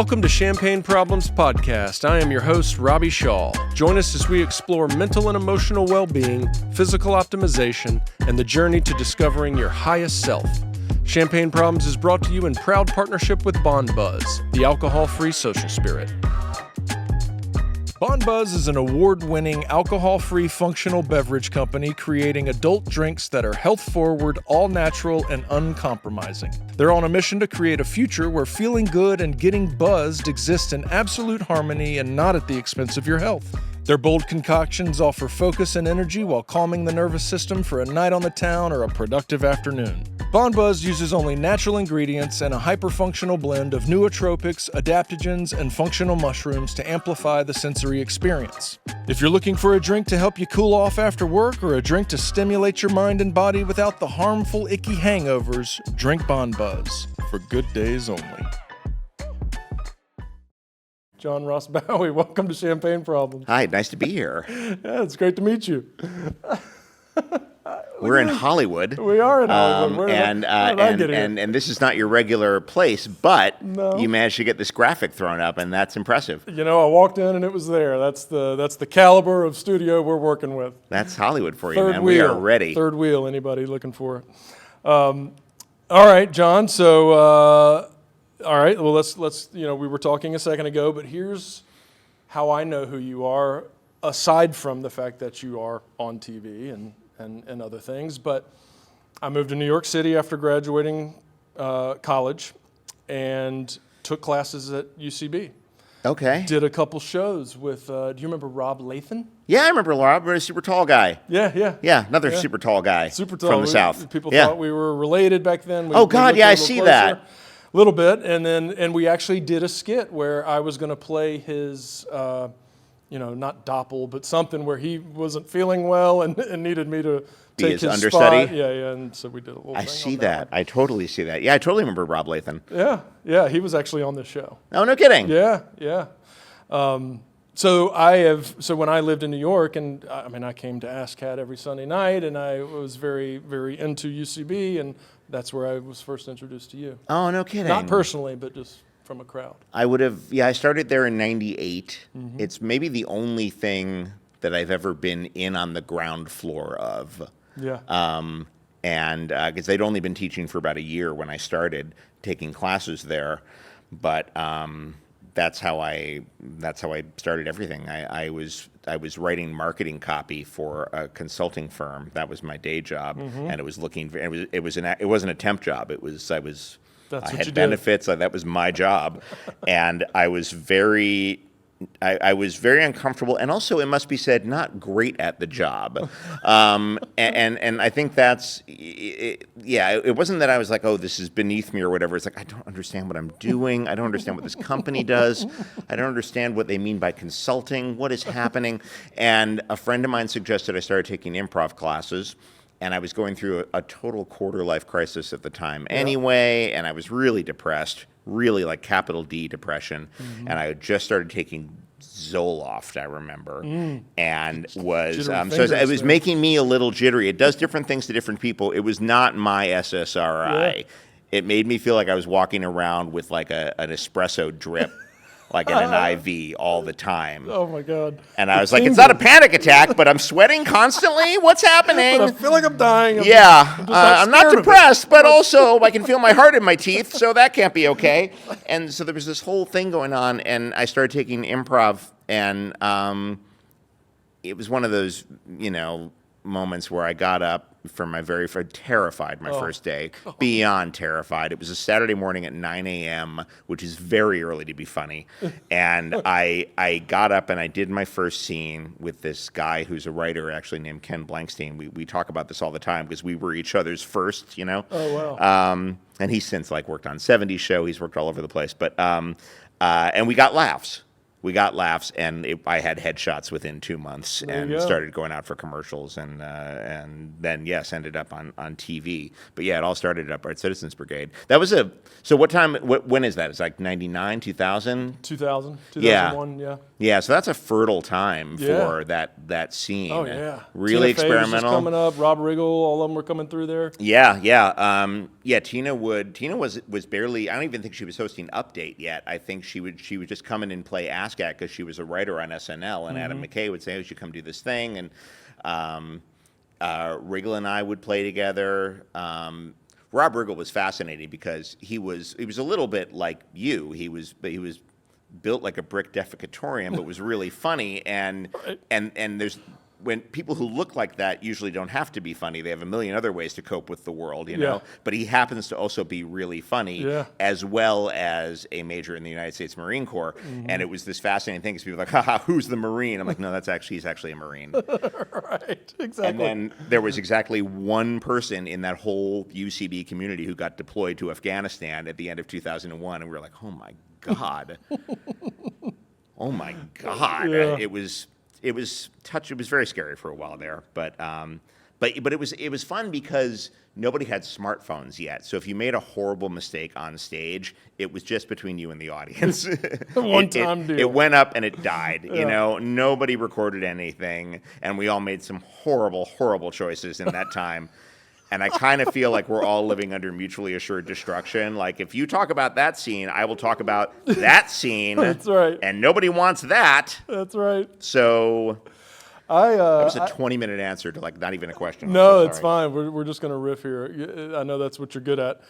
Welcome to Champagne Problems Podcast. I am your host, Robbie Shaw. Join us as we explore mental and emotional well-being, physical optimization, and the journey to discovering your highest self. Champagne Problems is brought to you in proud partnership with Bond Buzz, the alcohol-free social spirit. Bond Buzz is an award-winning alcohol-free functional beverage company creating adult drinks that are health-forward, all-natural, and uncompromising. They're on a mission to create a future where feeling good and getting buzzed exist in absolute harmony and not at the expense of your health. Their bold concoctions offer focus and energy while calming the nervous system for a night on the town or a productive afternoon. Bond Buzz uses only natural ingredients and a hyper-functional blend of nootropics, adaptogens, and functional mushrooms to amplify the sensory experience. If you're looking for a drink to help you cool off after work or a drink to stimulate your mind and body without the harmful, icky hangovers, drink Bond Buzz for good days only. John Ross Bowie, welcome to Champagne Problems. Hi, nice to be here. Yeah, it's great to meet you. We're in Hollywood. We are in Hollywood. And this is not your regular place, but No. you managed to get this graphic thrown up, and that's impressive. You know, I walked in and it was there. That's the caliber of studio we're working with. That's Hollywood for you, Third man. wheel. We are ready. Third wheel, anybody looking for it. All right, John. So, all right, well, let's we were talking a second ago, but here's how I know who you are, aside from the fact that you are on TV and other things. But I moved to New York City after graduating college and took classes at UCB. Okay. Did a couple shows with, do you remember Rob Lathan? Yeah, I remember Rob. We're a super tall guy. Yeah. Yeah, another super tall guy. Super tall. From the South. People Yeah. thought we were related back then. Oh, God, yeah, I see that. A little bit. And we actually did a skit where I was going to play his, not doppel, but something where he wasn't feeling well and needed me to Be take his his understudy? spot. Yeah, and so we did a little thing I see on that. I totally see that. Yeah, I totally remember Rob Lathan. Yeah, he was actually on this show. Oh, no kidding. Yeah. So when I lived in New York, and I came to ASCAT every Sunday night, and I was very, very into UCB, and that's where I was first introduced to you. Oh, no kidding. Not personally, but just from a crowd. I started there in 98. Mm-hmm. It's maybe the only thing that I've ever been in on the ground floor of. Yeah. And because they'd only been teaching for about a year when I started taking classes there, but that's how I started everything. I was writing marketing copy for a consulting firm. That was my day job, and it was it wasn't a temp job. I had benefits. That was my job, and I was very uncomfortable, and also, it must be said, not great at the job. And I think that's, it wasn't that I was like, oh, this is beneath me or whatever. It's like, I don't understand what I'm doing. I don't understand what this company does. I don't understand what they mean by consulting. What is happening? And a friend of mine suggested I started taking improv classes. And I was going through a total quarter-life crisis at the time anyway, and I was really depressed, really like capital D depression. And I had just started taking Zoloft, I remember, and was it was making me a little jittery. It does different things to different people. It was not my SSRI. Yeah. It made me feel like I was walking around with like an espresso drip. Like in an IV all the time. Oh my God. And I was like, it's not a panic attack, but I'm sweating constantly. What's happening? But I feel like I'm dying. I'm not depressed, but also I can feel my heart in my teeth, so that can't be okay. And so there was this whole thing going on, and I started taking improv, and it was one of those, moments where I got up from my terrified my first day, beyond terrified. It was a Saturday morning at 9 a.m., which is very early to be funny. And I got up and I did my first scene with this guy who's a writer, actually named Ken Blankstein. We talk about this all the time because we were each other's first, Oh, wow. And he's since worked on 70's Show. He's worked all over the place. But and we got laughs. we got laughs, and I had headshots within 2 months, and started going out for commercials, and then ended up on TV. But yeah, it all started at Upright Citizens Brigade. That was so what time? When is that? It's like 99, 2000? 2001. Yeah. Yeah, so that's a fertile time for that scene. Oh yeah. Really Tina Fey was experimental. just coming up. Rob Riggle, all of them were coming through there. Yeah. Tina was barely. I don't even think she was hosting Update yet. I think she would just come in and play ASCAT because she was a writer on SNL, and Adam McKay would say, "Oh, you should come do this thing," and Riggle and I would play together. Rob Riggle was fascinating because he was a little bit like you. He was built like a brick defecatorium, but was really funny. And there's when people who look like that usually don't have to be funny. They have a million other ways to cope with the world, you know. But he happens to also be really funny, as well as a major in the United States Marine Corps. And it was this fascinating thing because people were like, haha, who's the Marine? I'm like, no, he's actually a Marine. Right, exactly. And then there was exactly one person in that whole UCB community who got deployed to Afghanistan at the end of 2001, and we were like, oh my God. Oh my God. Yeah. It was very scary for a while there, but it was fun because nobody had smartphones yet. So if you made a horrible mistake on stage, it was just between you and the audience. One-time deal. It went up and it died. You know, nobody recorded anything, and we all made some horrible, horrible choices in that time. And I kind of feel like we're all living under mutually assured destruction. Like, if you talk about that scene, I will talk about that scene. That's right. And nobody wants that. That's right. So that was a 20-minute answer to, like, not even a question. No, it's fine. We're just going to riff here. I know that's what you're good at.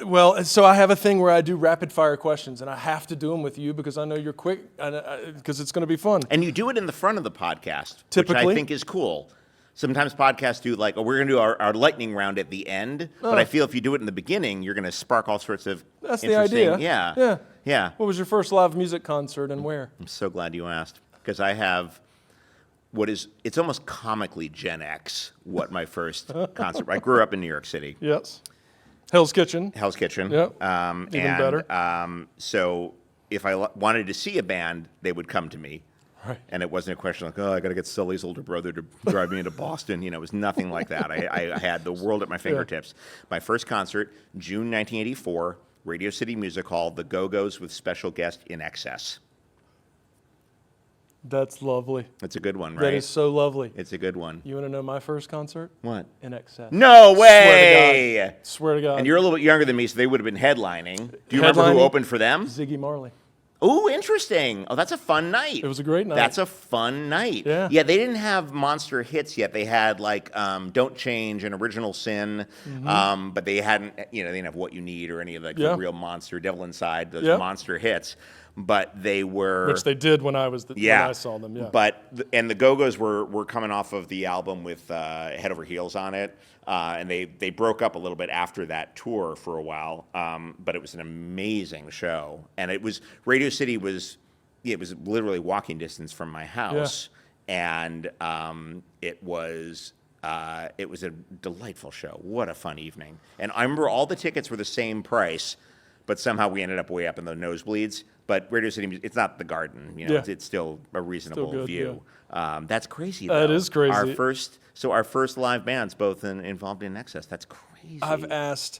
Well, so I have a thing where I do rapid-fire questions, and I have to do them with you because I know you're quick, because it's going to be fun. And you do it in the front of the podcast, Typically. which I think is cool. Sometimes podcasts do like, we're going to do our lightning round at the end. But I feel if you do it in the beginning, you're going to spark all sorts of That's the interesting. idea. Yeah. What was your first live music concert and where? I'm so glad you asked because I have it's almost comically Gen X what my first concert. I grew up in New York City. Yes. Hell's Kitchen. Yep. Even better. So if I wanted to see a band, they would come to me. Right. And it wasn't a question like, I got to get Sully's older brother to drive me into Boston. You know, it was nothing like that. I had the world at my fingertips. My first concert, June 1984, Radio City Music Hall, The Go-Go's with special guest In Excess. That's lovely. That's a good one, right? That is so lovely. It's a good one. You want to know my first concert? What? In Excess. No way! Swear to God. And you're a little bit younger than me, so they would have been headlining. Do you remember who opened for them? Ziggy Marley. Oh, interesting. Oh, that's a fun night. It was a great night. That's a fun night. Yeah. Yeah, they didn't have monster hits yet. They had like Don't Change and Original Sin, but they hadn't, they didn't have What You Need or any of like the real monster, Devil Inside, those monster hits. But they were, which they did when I was when I saw them. Yeah. But and the Go-Go's were coming off of the album with Head Over Heels on it, and they broke up a little bit after that tour for a while. But it was an amazing show, and it was Radio City was literally walking distance from my house, and it was a delightful show. What a fun evening! And I remember all the tickets were the same price, but somehow we ended up way up in the nosebleeds. But Radio City, it's not the Garden, it's still a reasonable view. Yeah. That's crazy, though. That is crazy. Our first live bands both involved in Excess. That's crazy. I've asked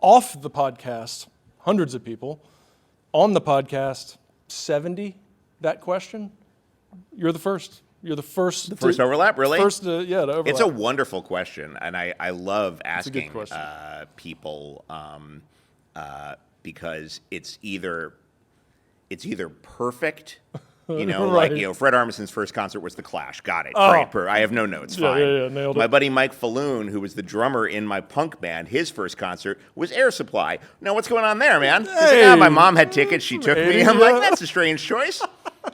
off the podcast hundreds of people, on the podcast 70 that question. You're the first. You're the first. The first overlap, really? First, to overlap. It's a wonderful question, and I love asking people because it's either perfect, right. like Fred Armisen's first concert was The Clash. Got it. Great. I have no notes. Fine. Yeah, nailed it. My buddy Mike Falloon, who was the drummer in my punk band, his first concert was Air Supply. Now, what's going on there, man? He's like, my mom had tickets. She took me. I'm like, that's a strange choice.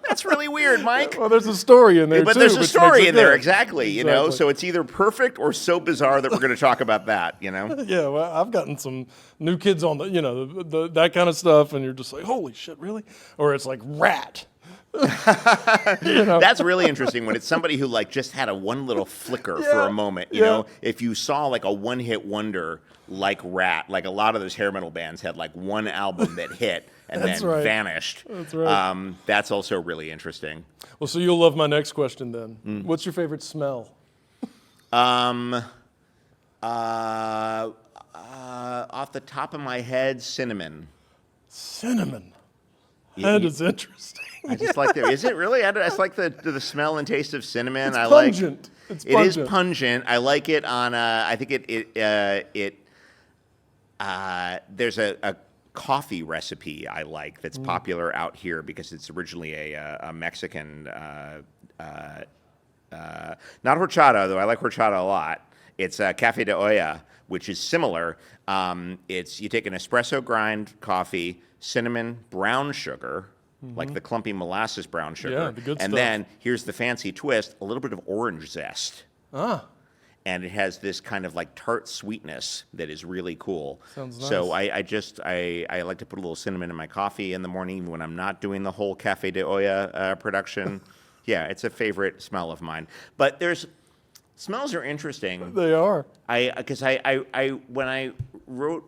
That's really weird, Mike. Well, there's a story in there, but too. There's a story in there, exactly. you know? So it's either perfect or so bizarre that we're going to talk about that, Yeah, well, I've gotten some new kids on the that kind of stuff, and you're just like, holy shit, really? Or it's like Rat. That's really interesting when it's somebody who like just had a one little flicker for a moment. You know, if you saw like a one-hit wonder like Rat, like a lot of those hair metal bands had like one album that hit and then vanished. That's right. That's also really interesting. Well, so you'll love my next question then. What's your favorite smell? Off the top of my head, cinnamon. Cinnamon. That is interesting. I just like the. Is it really? I just like the smell and taste of cinnamon. It's pungent. It is pungent. I like it on. I think there's a coffee recipe I like that's popular out here because it's originally a Mexican. Not horchata, though I like horchata a lot. It's Café de Olla, which is similar. It's you take an espresso grind coffee, cinnamon, brown sugar, like the clumpy molasses brown sugar, the good and stuff. then here's the fancy twist: a little bit of orange zest. And it has this kind of like tart sweetness that is really cool. Sounds nice. So I like to put a little cinnamon in my coffee in the morning, even when I'm not doing the whole Café de Olla production. Yeah, it's a favorite smell of mine. But smells are interesting. They are. Because when I wrote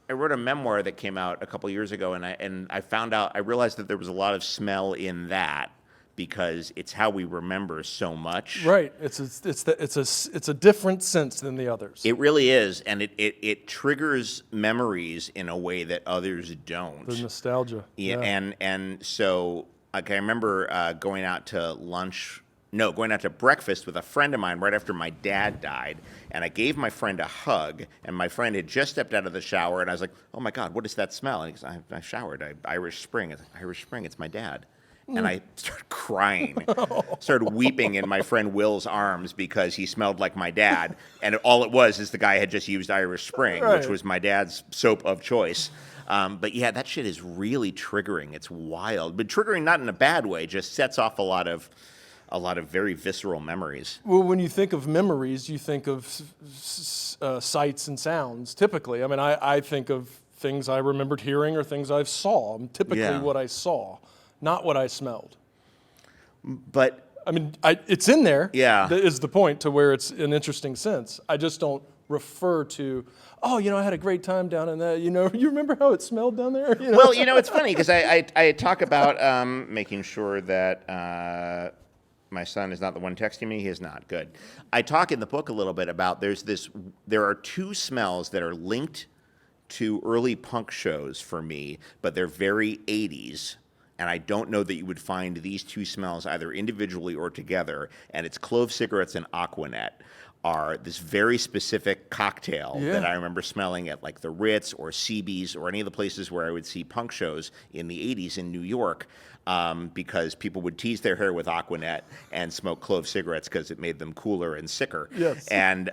a memoir that came out a couple years ago, and I realized that there was a lot of smell in that because it's how we remember so much. Right. It's a different sense than the others. It really is, and it triggers memories in a way that others don't. The nostalgia. Yeah. And so like I remember going out to breakfast with a friend of mine right after my dad died, and I gave my friend a hug, and my friend had just stepped out of the shower, and I was like, "Oh my God, what is that smell?" And he goes, "I showered. Irish Spring." I was like, "Irish Spring? It's my dad." And I started crying, started weeping in my friend Will's arms because he smelled like my dad, and all it was is the guy had just used Irish Spring, which was my dad's soap of choice. But yeah, that shit is really triggering. It's wild, but triggering not in a bad way. Just sets off a lot of very visceral memories. Well, when you think of memories, you think of sights and sounds, typically. I mean, I think of things I remembered hearing or things I saw. Typically what I saw, not what I smelled. But I mean, it's in there. Yeah. That is the point to where it's an interesting sense. I just don't refer to, I had a great time down in that. You remember how it smelled down there? Well, it's funny because I talk about making sure that my son is not the one texting me. He is not. Good. I talk in the book a little bit about there are two smells that are linked to early punk shows for me, but they're very 80s. And I don't know that you would find these two smells either individually or together. And it's clove cigarettes and Aquanet are this very specific cocktail that I remember smelling at like the Ritz or CB's or any of the places where I would see punk shows in the 80s in New York. Because people would tease their hair with Aquanet and smoke clove cigarettes because it made them cooler and sicker. Yes. And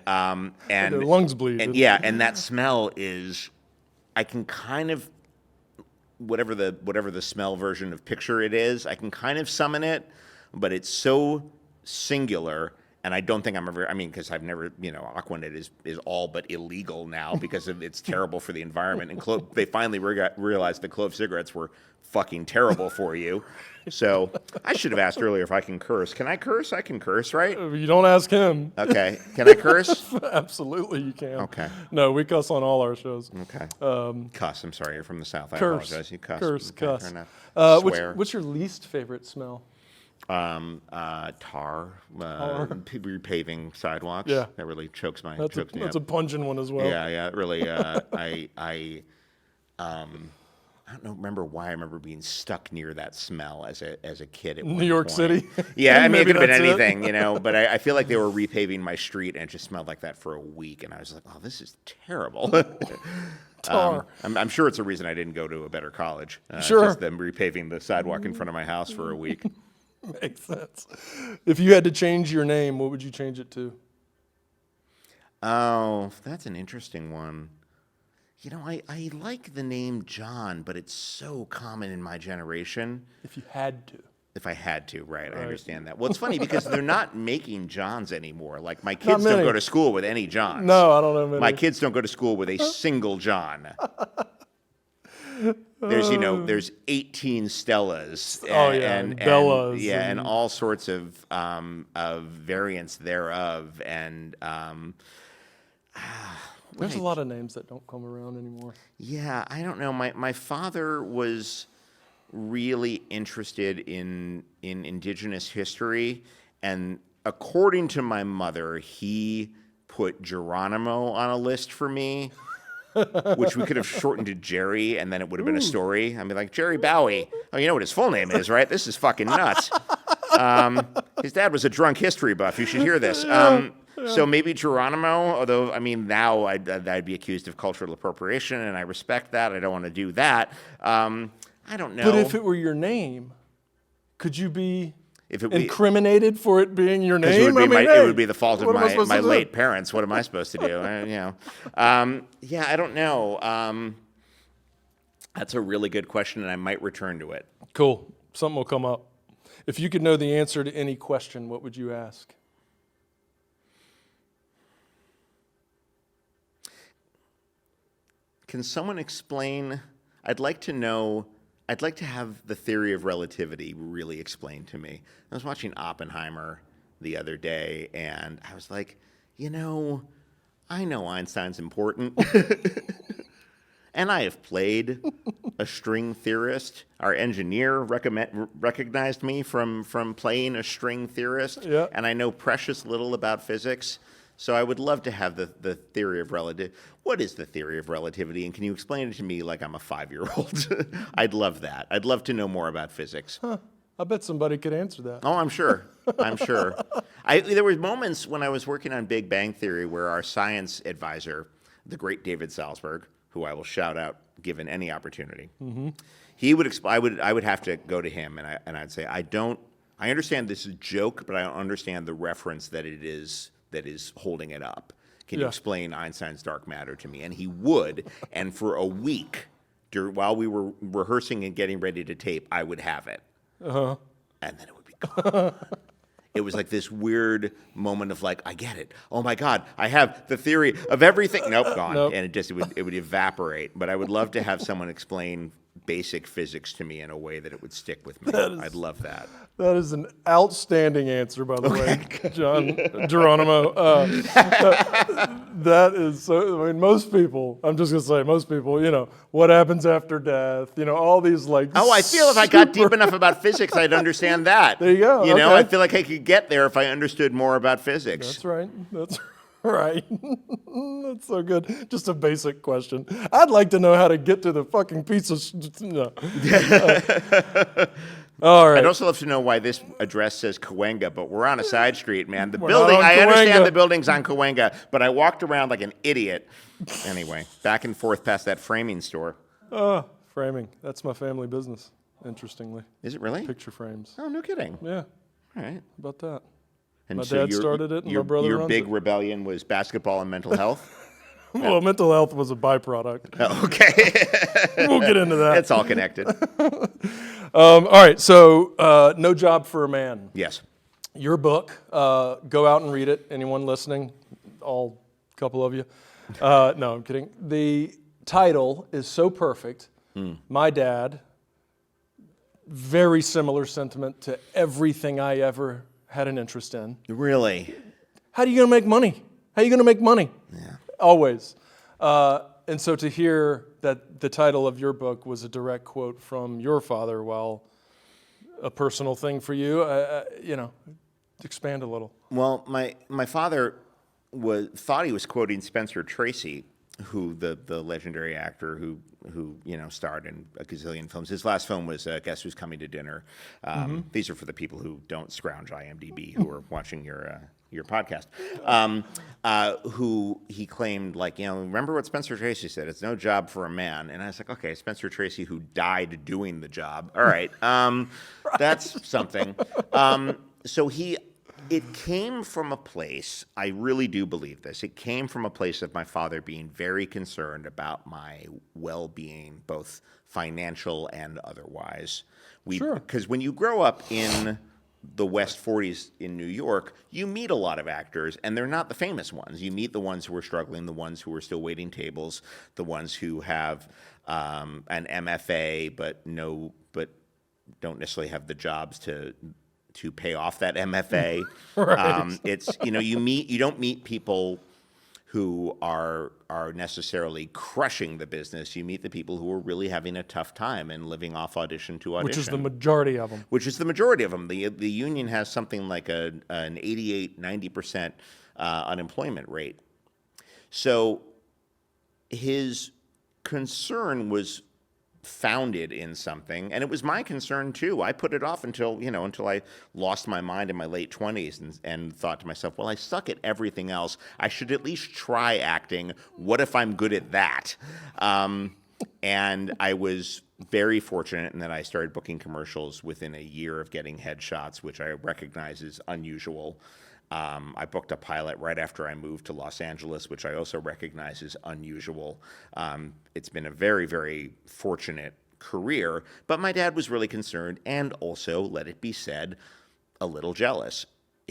their lungs bleed. And that smell is, I can kind of, whatever the smell version of picture it is, I can kind of summon it, but it's so singular. And I don't think because I've never, Aquanet is all but illegal now because it's terrible for the environment. And they finally realized the clove cigarettes were fucking terrible for you. So I should have asked earlier if I can curse. Can I curse? I can curse, right? You don't ask him. Okay. Can I curse? Absolutely, you can. Okay. No, we cuss on all our shows. Okay. Cuss. I'm sorry. You're from the South. I Curse. apologize. You cuss. Curse. Okay, Cuss. fair enough. Swear. What's your least favorite smell? Tar. Repaving sidewalks. Yeah. That really chokes me That's up. a pungent one as well. Yeah. It really. I don't remember why I remember being stuck near that smell as a kid at New York City. Yeah, I mean, it could have been Maybe that's anything, but I feel like they were repaving my street and it just smelled like that for a week, and I was like, oh, this is terrible. Tar. I'm sure it's a reason I didn't go to a better college. Sure. Just them repaving the sidewalk in front of my house for a week. Makes sense. If you had to change your name, what would you change it to? Oh, that's an interesting one. I like the name John, but it's so common in my generation. If you had to. If I had to, right. I understand that. Well, it's funny because they're not making Johns anymore. Like, my kids don't go to school with any Johns. No, I don't know many. My kids don't go to school with a single John. there's 18 Stellas. And Bellas. And all sorts of variants thereof. And there's a lot of names that don't come around anymore. Yeah, I don't know. My father was really interested in indigenous history, and according to my mother, he put Geronimo on a list for me, which we could have shortened to Jerry, and then it would have been a story. I'd be like, Jerry Bowie. Oh, you know what his full name is, right? This is fucking nuts. His dad was a drunk history buff. You should hear this. So maybe Geronimo, although, I mean, now I'd be accused of cultural appropriation, and I respect that. I don't want to do that. I don't know. But if it were your name, could you be incriminated for it being your name? It would be the fault of my late parents. What am I supposed to do? Yeah, I don't know. That's a really good question, and I might return to it. Cool. Something will come up. If you could know the answer to any question, what would you ask? Can someone explain? I'd like to have the theory of relativity really explained to me. I was watching Oppenheimer the other day, and I was like, I know Einstein's important. And I have played a string theorist. Our engineer recognized me from playing a string theorist, and I know precious little about physics. So I would love to have the theory of relativity. What is the theory of relativity, and can you explain it to me like I'm a 5-year-old? I'd love that. I'd love to know more about physics. Huh. I bet somebody could answer that. Oh, I'm sure. There were moments when I was working on Big Bang Theory where our science advisor, the great David Salzberg, who I will shout out given any opportunity, he would I would have to go to him, and I'd say, I understand this is a joke, but I don't understand the reference that is holding it up. Can you explain Einstein's dark matter to me? And he would, and for a week, while we were rehearsing and getting ready to tape, I would have it. And then it would be gone. It was like this weird moment of like, I get it. Oh my God, I have the theory of everything. Nope, gone. Nope. And it would evaporate. But I would love to have someone explain basic physics to me in a way that it would stick with me. I'd love that. That is an outstanding answer, by the way, John Geronimo. That is so. I mean, most people. I'm just gonna say, most people. What happens after death? All these like. Oh, I feel if I got deep enough about physics, I'd understand that. There you go. Okay. I feel like I could get there if I understood more about physics. That's right. That's right. That's so good. Just a basic question. I'd like to know how to get to the fucking piece of. No. All right. I'd also love to know why this address says Cahuenga, but we're on a side street, man. The building, I understand the building's on Cahuenga, but I walked around like an idiot. Anyway, back and forth past that framing store. Framing. That's my family business, interestingly. Is it really? Picture frames. Oh, no kidding. Yeah. All right. How about that? And my so dad started it, and my brother your runs big it. rebellion was basketball and mental health? Well, mental health was a byproduct. Oh, okay. We'll get into that. It's all connected. All right, so No Job for a Man. Yes. Your book, go out and read it. Anyone listening, all couple of you. No, I'm kidding. The title is so perfect. My dad, very similar sentiment to everything I ever had an interest in. Really? How are you going to make money? How are you going to make money? Yeah. Always. And so to hear that the title of your book was a direct quote from your father, while a personal thing for you, expand a little. Well, my father thought he was quoting Spencer Tracy, who the legendary actor who starred in a gazillion films. His last film was Guess Who's Coming to Dinner. These are for the people who don't scrounge IMDb, who are watching your podcast. Who he claimed, remember what Spencer Tracy said? It's no job for a man. And I was like, okay, Spencer Tracy, who died doing the job. All right, that's something. So it came from a place, I really do believe this, it came from a place of my father being very concerned about my well-being, both financial and otherwise. Sure. Because when you grow up in the West 40s in New York, you meet a lot of actors, and they're not the famous ones. You meet the ones who are struggling, the ones who are still waiting tables, the ones who have an MFA, but don't necessarily have the jobs to pay off that MFA. Right. It's you don't meet people who are necessarily crushing the business. You meet the people who are really having a tough time and living off audition to audition. Which is the majority of them. Which is the majority of them. The union has something like an 88, 90% unemployment rate. So his concern was founded in something, and it was my concern too. I put it off until I lost my mind in my late 20s and thought to myself, well, I suck at everything else. I should at least try acting. What if I'm good at that? And I was very fortunate in that I started booking commercials within a year of getting headshots, which I recognize is unusual. I booked a pilot right after I moved to Los Angeles, which I also recognize is unusual. It's been a very, very fortunate career, but my dad was really concerned and also, let it be said, a little jealous.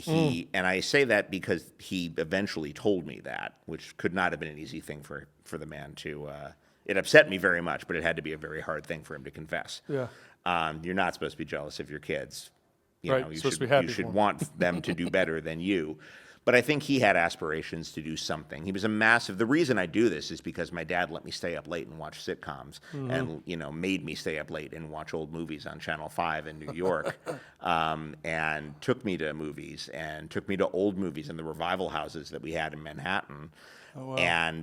And I say that because he eventually told me that, which could not have been an easy thing for the man to, it upset me very much, but it had to be a very hard thing for him to confess. Yeah. You're not supposed to be jealous of your kids. Right, You supposed to be happy you should for 'em. want them to do better than you. But I think he had aspirations to do something. He was the reason I do this is because my dad let me stay up late and watch sitcoms and, made me stay up late and watch old movies on Channel 5 in New York, and took me to movies and took me to old movies in the revival houses that we had in Manhattan. Oh, wow.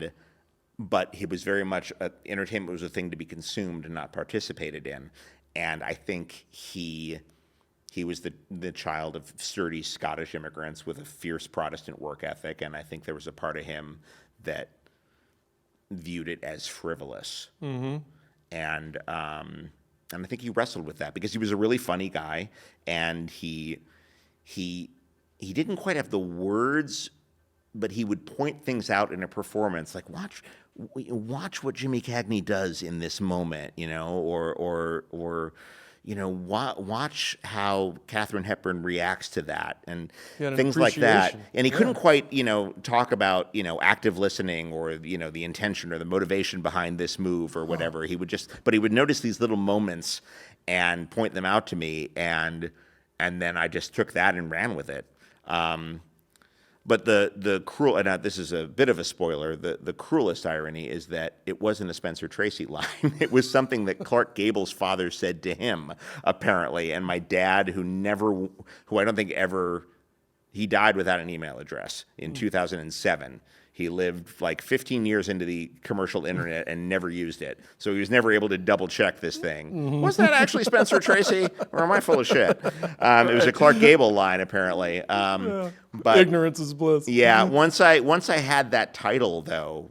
But he was very much, entertainment was a thing to be consumed and not participated in. And I think he was the child of sturdy Scottish immigrants with a fierce Protestant work ethic, and I think there was a part of him that viewed it as frivolous. Mm-hmm. And I think he wrestled with that because he was a really funny guy, and he didn't quite have the words, but he would point things out in a performance, like watch what Jimmy Cagney does in this moment, or watch how Katharine Hepburn reacts to that and things like that. And he couldn't quite, talk about, active listening or, the intention or the motivation behind this move or whatever. But he would notice these little moments and point them out to me. And then I just took that and ran with it. But the cruel, and this is a bit of a spoiler, the cruelest irony is that it wasn't a Spencer Tracy line. It was something that Clark Gable's father said to him, apparently. And my dad, who I don't think ever, he died without an email address in 2007. He lived like 15 years into the commercial internet and never used it. So he was never able to double check this thing. Was that actually Spencer Tracy or am I full of shit? It was a Clark Gable line, apparently. But ignorance is bliss. Yeah. Once I had that title, though,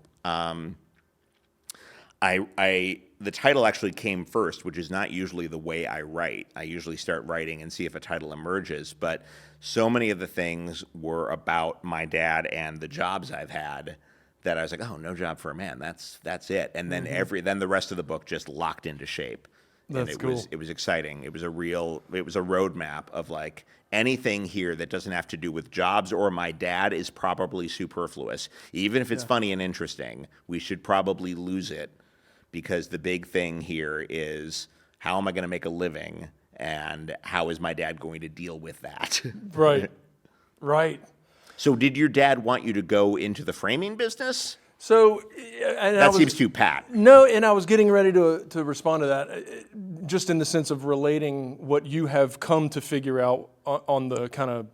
the title actually came first, which is not usually the way I write. I usually start writing and see if a title emerges. But so many of the things were about my dad and the jobs I've had that I was like, oh, no job for a man. That's it. And then then the rest of the book just locked into shape. That's cool. It was exciting. It was a roadmap of like anything here that doesn't have to do with jobs or my dad is probably superfluous. Even if it's funny and interesting, we should probably lose it. Because the big thing here is how am I going to make a living and how is my dad going to deal with that? Right. So did your dad want you to go into the framing business? So that seems too pat. No, and I was getting ready to respond to that, just in the sense of relating what you have come to figure out on the kind of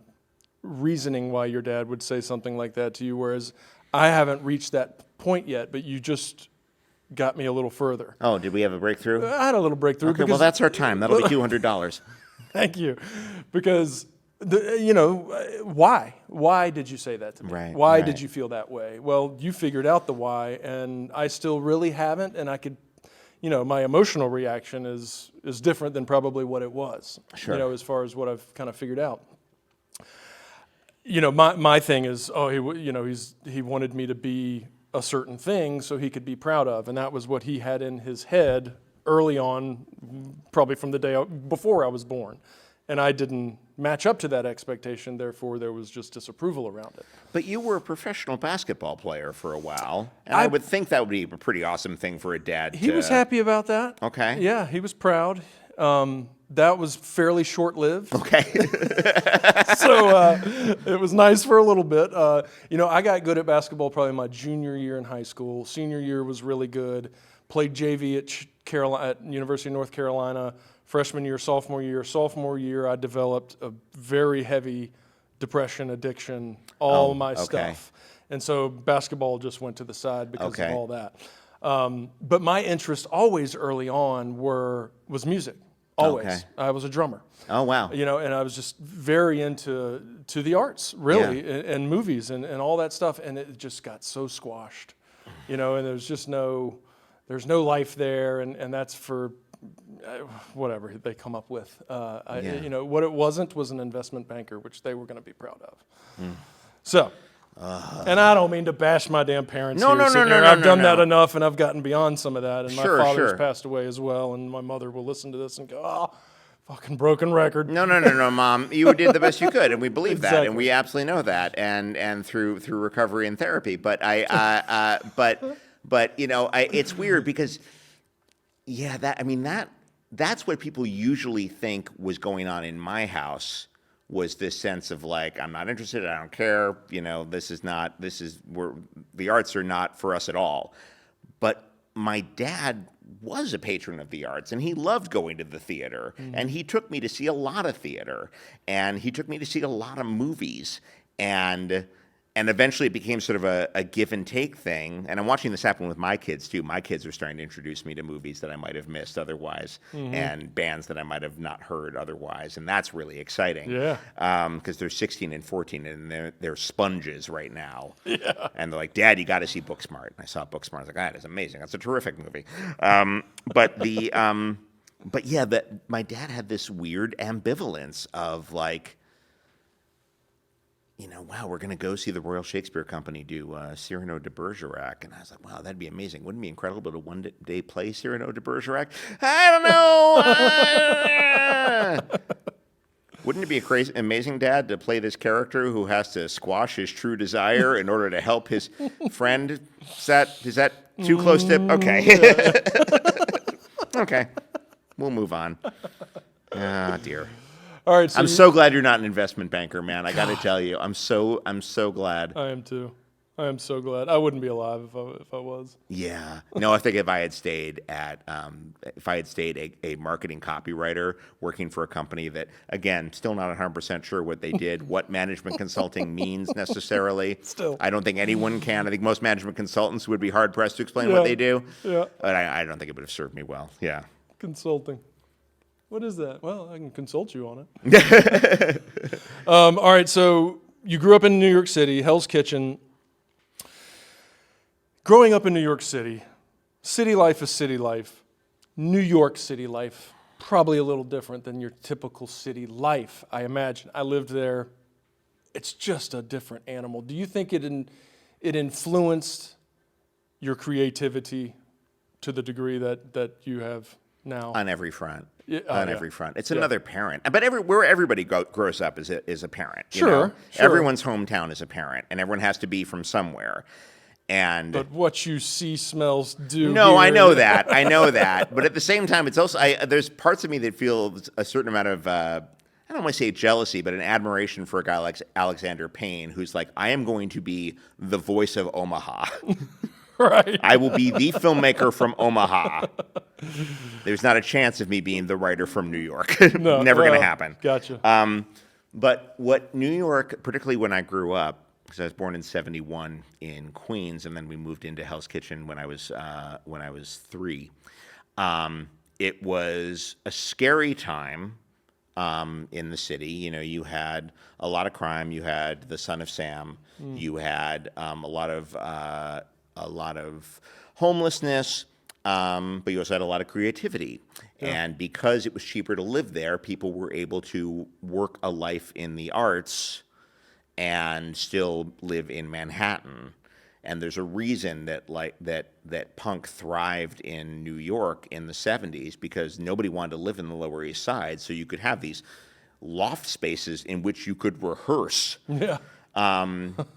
reasoning why your dad would say something like that to you, whereas I haven't reached that point yet, but you just got me a little further. Oh, did we have a breakthrough? I had a little breakthrough. Okay, well, that's our time. That'll be $200. Thank you. Because, why? Why did you say that to me? Right, Why did you feel that way? Well, you figured out the why, and I still really haven't, and I could, my emotional reaction is different than probably what it was, Sure. As far as what I've kind of figured out. My thing is, he wanted me to be a certain thing so he could be proud of, and that was what he had in his head early on, probably from the day before I was born. and I didn't match up to that expectation. Therefore, there was just disapproval around it. But you were a professional basketball player for a while, and I would think that would be a pretty awesome thing for a dad. He was happy about that. Okay. Yeah, he was proud. That was fairly short-lived. Okay. So it was nice for a little bit. I got good at basketball probably my junior year in high school. Senior year was really good. Played JV at University of North Carolina. Freshman year, sophomore year. Sophomore year, I developed a very heavy depression, addiction, all my stuff. And so basketball just went to the side because of all that. But my interest always early on was music. Always. Okay. I was a drummer. Oh, wow. And I was just very into the arts, really, and movies and all that stuff. And it just got so squashed, and there's just there's no life there. And that's for whatever they come up with. What it wasn't was an investment banker, which they were going to be proud of. So, and I don't mean to bash my damn parents. No. I've done that enough, and I've gotten beyond some of that. And my father's sure. passed away as well, and my mother will listen to this and go, "Oh, fucking broken record." No, Mom. You did the best you could, and we believe that, and we absolutely know that, and through recovery and therapy. But it's weird because, that's what people usually think was going on in my house. Was this sense of like, I'm not interested, I don't care, the arts are not for us at all. But my dad was a patron of the arts, and he loved going to the theater, and he took me to see a lot of theater, and he took me to see a lot of movies, and eventually it became sort of a give and take thing. And I'm watching this happen with my kids too. My kids are starting to introduce me to movies that I might have missed otherwise, and bands that I might have not heard otherwise. And that's really exciting. Yeah. Because they're 16 and 14, and they're sponges right now. Yeah. And they're like, "Dad, you got to see Booksmart." And I saw Booksmart. I was like, "That is amazing. That's a terrific movie." But my dad had this weird ambivalence of like, wow, we're going to go see the Royal Shakespeare Company do Cyrano de Bergerac. And I was like, wow, that'd be amazing. Wouldn't it be incredible to one day play Cyrano de Bergerac? I don't know. Wouldn't it be amazing, Dad, to play this character who has to squash his true desire in order to help his friend? Is that too close to? Okay. Okay. We'll move on. Ah, dear. All right, I'm so glad you're not an investment banker, man. I got to tell you, I'm so glad. I am too. I am so glad. I wouldn't be alive if I was. Yeah. No, I think if I had stayed a marketing copywriter working for a company that, again, still not 100% sure what they did, what management consulting means necessarily. Still, I don't think anyone can. I think most management consultants would be hard pressed to explain what they do. Yeah. But I don't think it would have served me well. Yeah. Consulting. What is that? Well, I can consult you on it. All right, so you grew up in New York City, Hell's Kitchen. Growing up in New York City, city life is city life. New York City life, probably a little different than your typical city life, I imagine. I lived there. It's just a different animal. Do you think it influenced your creativity to the degree that you have now? On every front. Every front. It's another parent. But where everybody grows up is a parent. Sure. Everyone's hometown is a parent, and everyone has to be from somewhere. But what you see, smells, do. No, I know that. But at the same time, it's also there's parts of me that feel a certain amount of I don't want to say jealousy, but an admiration for a guy like Alexander Payne, who's like, I am going to be the voice of Omaha. Right. I will be the filmmaker from Omaha. There's not a chance of me being the writer from New York. No, Never going to happen. Gotcha. But what New York, particularly when I grew up, because I was born in '71 in Queens, and then we moved into Hell's Kitchen when I was 3. It was a scary time in the city. You had a lot of crime. You had the Son of Sam. You had a lot of homelessness. But you also had a lot of creativity. Yeah. And because it was cheaper to live there, people were able to work a life in the arts and still live in Manhattan. And there's a reason that punk thrived in New York in the 70s, because nobody wanted to live in the Lower East Side, so you could have these loft spaces in which you could rehearse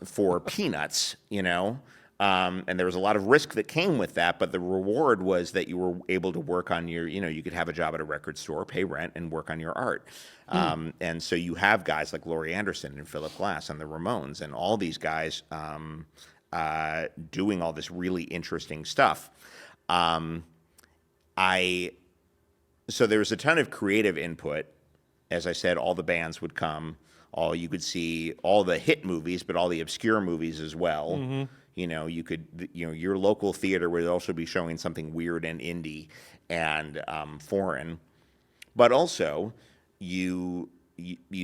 for peanuts, and there was a lot of risk that came with that, but the reward was that you were able to work on your, you could have a job at a record store, pay rent, and work on your art. And so you have guys like Laurie Anderson and Philip Glass and the Ramones and all these guys doing all this really interesting stuff. So there was a ton of creative input. As I said, all the bands would come. You could see all the hit movies, but all the obscure movies as well. Mm-hmm. You could, your local theater would also be showing something weird and indie and foreign. But also, you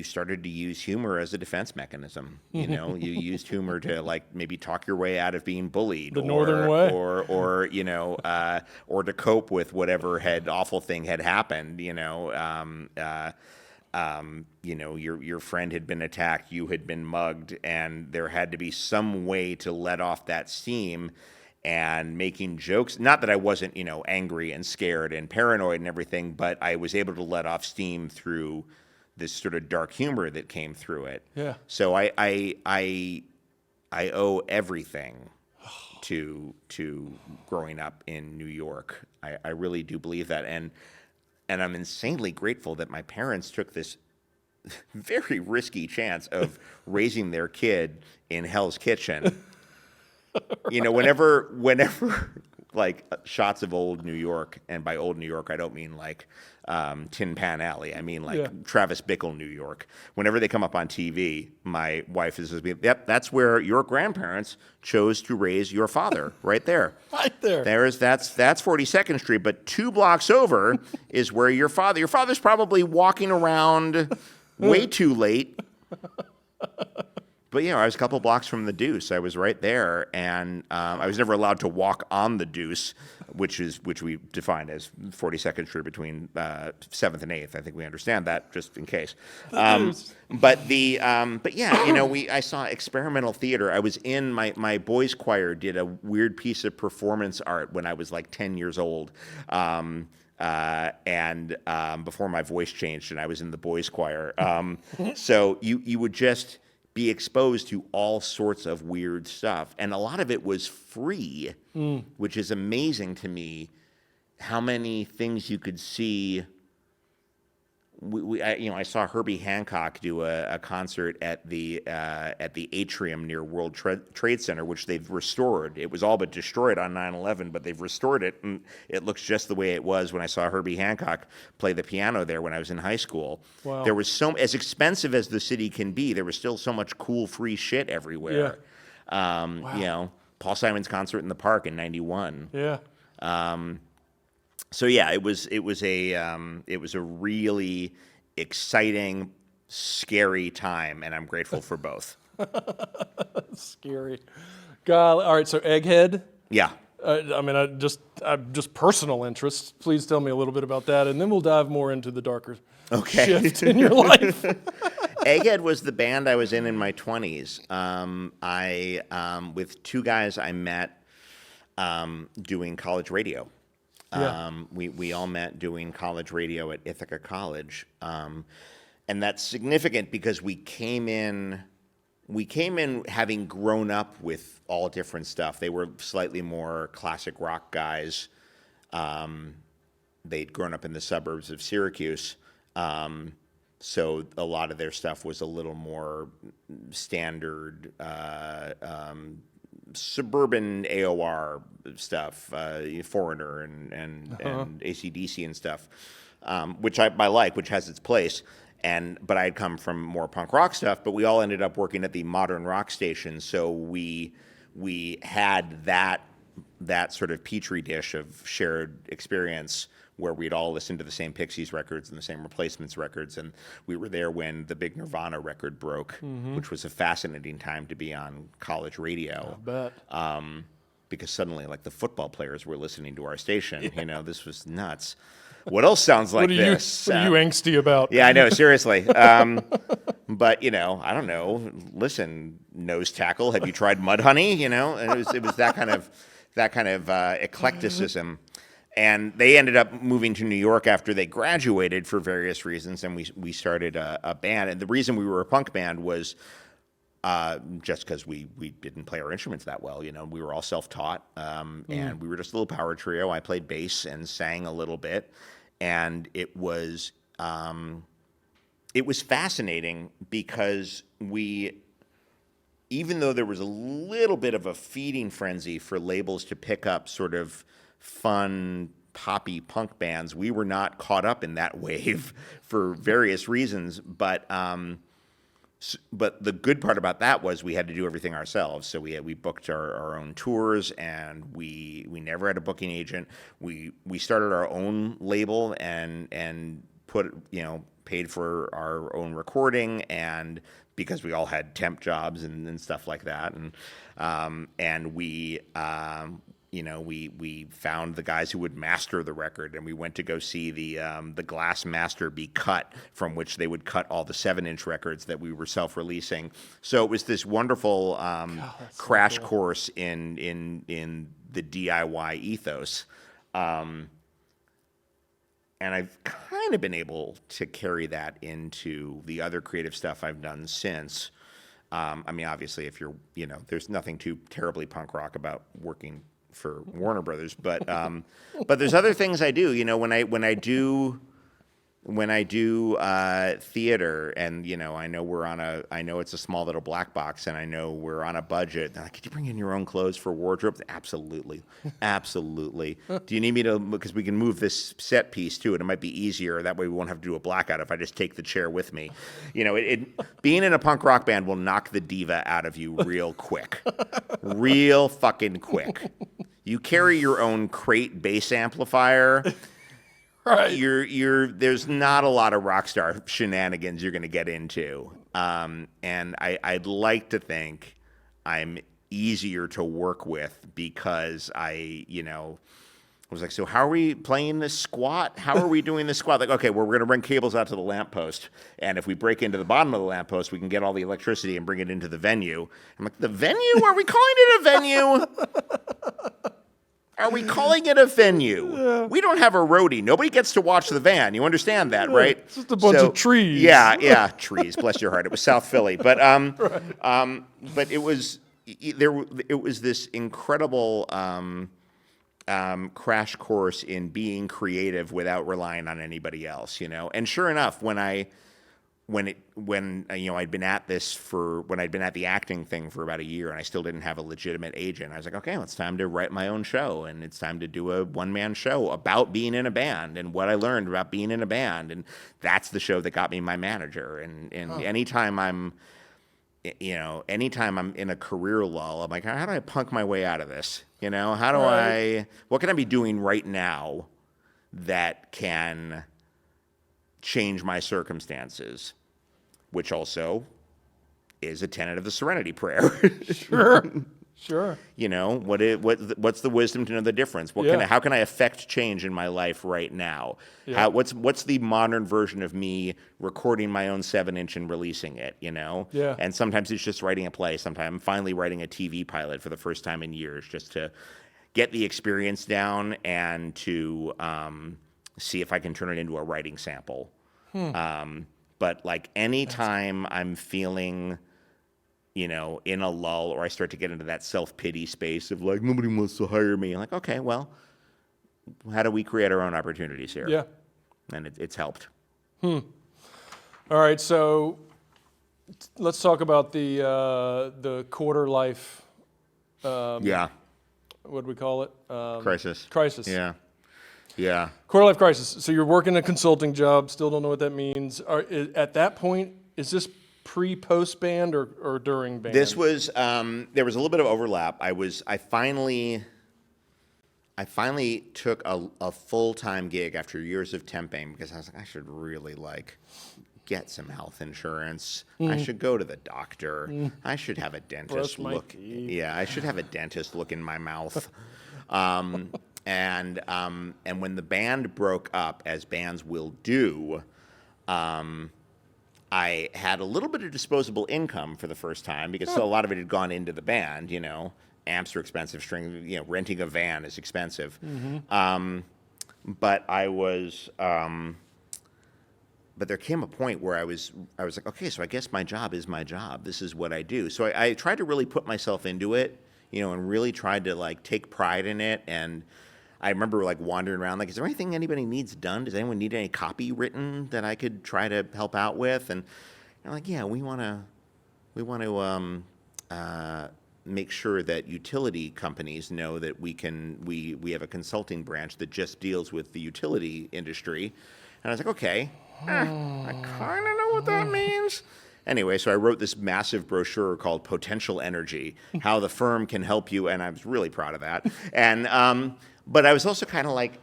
started to use humor as a defense mechanism. You used humor to maybe talk your way out of being bullied, the Northern way, or to cope with whatever awful thing had happened. Your friend had been attacked, you had been mugged, and there had to be some way to let off that steam. And making jokes, not that I wasn't, angry and scared and paranoid and everything, but I was able to let off steam through this sort of dark humor that came through it. Yeah. So I owe everything to growing up in New York. I really do believe that, and I'm insanely grateful that my parents took this very risky chance of raising their kid in Hell's Kitchen. Whenever shots of old New York, and by old New York, I don't mean Tin Pan Alley. I mean Travis Bickle, New York. Whenever they come up on TV, my wife is just, yep, that's where your grandparents chose to raise your father, right there. Right there. That's 42nd Street, but 2 blocks over is where your father's probably walking around way too late. But I was a couple blocks from the Deuce. I was right there, and I was never allowed to walk on the Deuce, which we define as 42nd Street between 7th and 8th. I think we understand that, just in case. I saw experimental theater. I was in my boys' choir did a weird piece of performance art when I was 10 years old. Before my voice changed, and I was in the boys' choir. So you would just be exposed to all sorts of weird stuff, and a lot of it was free, which is amazing to me. How many things you could see. I saw Herbie Hancock do a concert at the atrium near World Trade Center, which they've restored. It was all but destroyed on 9/11, but they've restored it, and it looks just the way it was when I saw Herbie Hancock play the piano there when I was in high school. Wow. There was as expensive as the city can be, there was still so much cool free shit everywhere. Yeah. Wow. Paul Simon's concert in the Park in '91. Yeah. So yeah, it was a really exciting, scary time, and I'm grateful for both. Scary. God, all right, so Egghead. Yeah. Just personal interest. Please tell me a little bit about that, and then we'll dive more into the darker shift in your life. Egghead was the band I was in my 20s. With 2 guys I met doing college radio. We all met doing college radio at Ithaca College, and that's significant because we came in having grown up with all different stuff. They were slightly more classic rock guys. They'd grown up in the suburbs of Syracuse, so a lot of their stuff was a little more standard. Suburban AOR stuff, Foreigner and AC/DC and stuff, which I like, which has its place. But I had come from more punk rock stuff. But we all ended up working at the modern rock station, so we had that sort of petri dish of shared experience where we'd all listen to the same Pixies records and the same Replacements records, and we were there when the big Nirvana record broke, which was a fascinating time to be on college radio. I bet. Because suddenly, the football players were listening to our station. Yeah. This was nuts. What else sounds like this? What are you angsty about? Yeah, I know, seriously. But, I don't know. Listen, Nose Tackle, have you tried Mudhoney? And it was that kind of eclecticism. and they ended up moving to New York after they graduated for various reasons, and we started a band. And the reason we were a punk band was just because we didn't play our instruments that well. We were all self-taught, and we were just a little power trio. I played bass and sang a little bit, and it was fascinating because even though there was a little bit of a feeding frenzy for labels to pick up sort of fun poppy punk bands, we were not caught up in that wave for various reasons. But the good part about that was we had to do everything ourselves. So we booked our own tours, and we never had a booking agent. We started our own label and paid for our own recording, and because we all had temp jobs and stuff like that, and we found the guys who would master the record, and we went to go see the glass master be cut, from which they would cut all the 7-inch records that we were self-releasing. So it was this wonderful crash course in the DIY ethos. And I've kind of been able to carry that into the other creative stuff I've done since. Obviously, if you're, there's nothing too terribly punk rock about working for Warner Brothers, but there's other things I do. When I do theater, and I know it's a small little black box, and I know we're on a budget. They're like, could you bring in your own clothes for wardrobe? Absolutely, absolutely. Do you need me to? Because we can move this set piece too, and it might be easier. That way, we won't have to do a blackout if I just take the chair with me. Being in a punk rock band will knock the diva out of you real quick, real fucking quick. You carry your own crate bass amplifier. Right. There's not a lot of rock star shenanigans you're going to get into. And I'd like to think I'm easier to work with because I was like, so how are we playing this squat? How are we doing this squat? Like, okay, well, we're going to bring cables out to the lamppost. And if we break into the bottom of the lamppost, we can get all the electricity and bring it into the venue. I'm like, the venue? Are we calling it a venue? Are we calling it a venue? Yeah. We don't have a roadie. Nobody gets to watch the van. You understand that, right? It's just a bunch of trees. Yeah, trees. Bless your heart. It was South Philly, but but it was this incredible crash course in being creative without relying on anybody else, And sure enough, when I'd been at the acting thing for about a year, and I still didn't have a legitimate agent, I was like, okay, well, it's time to write my own show, and it's time to do a one-man show about being in a band and what I learned about being in a band, and that's the show that got me my manager. And anytime I'm in a career lull, I'm like, how do I punk my way out of this? What can I be doing right now that can change my circumstances? Which also is a tenet of the Serenity Prayer. Sure. What's the wisdom to know the difference? How can I affect change in my life right now? Yeah. What's the modern version of me recording my own 7-inch and releasing it? Yeah. And sometimes it's just writing a play. Sometimes I'm finally writing a TV pilot for the first time in years, just to get the experience down and to see if I can turn it into a writing sample. But like anytime I'm feeling, in a lull, or I start to get into that self-pity space of like, nobody wants to hire me. I'm like, okay, well, how do we create our own opportunities here? Yeah. And it's helped. All right, so let's talk about the quarter life. What do we call it? Crisis. Yeah. Quarter life crisis. So you're working a consulting job, still don't know what that means. At that point, is this pre-post band or during band? This was there was a little bit of overlap. I finally took a full-time gig after years of temping, because I was like, I should really get some health insurance. I should go to the doctor. I should have a dentist look. Yeah, I should have a dentist look in my mouth. And when the band broke up, as bands will do, I had a little bit of disposable income for the first time, because a lot of it had gone into the band. Amps are expensive, renting a van is expensive. but but there came a point where I was like, okay, so I guess my job is my job. This is what I do. So I tried to really put myself into it, and really tried to like take pride in it. And I remember like wandering around, like, is there anything anybody needs done? Does anyone need any copy written that I could try to help out with? And I'm like, yeah, we want to make sure that utility companies know that we have a consulting branch that just deals with the utility industry. And I was like, okay, I kind of know what that means. Anyway, so I wrote this massive brochure called Potential Energy, How the Firm Can Help You, and I was really proud of that. And but I was also kind of like,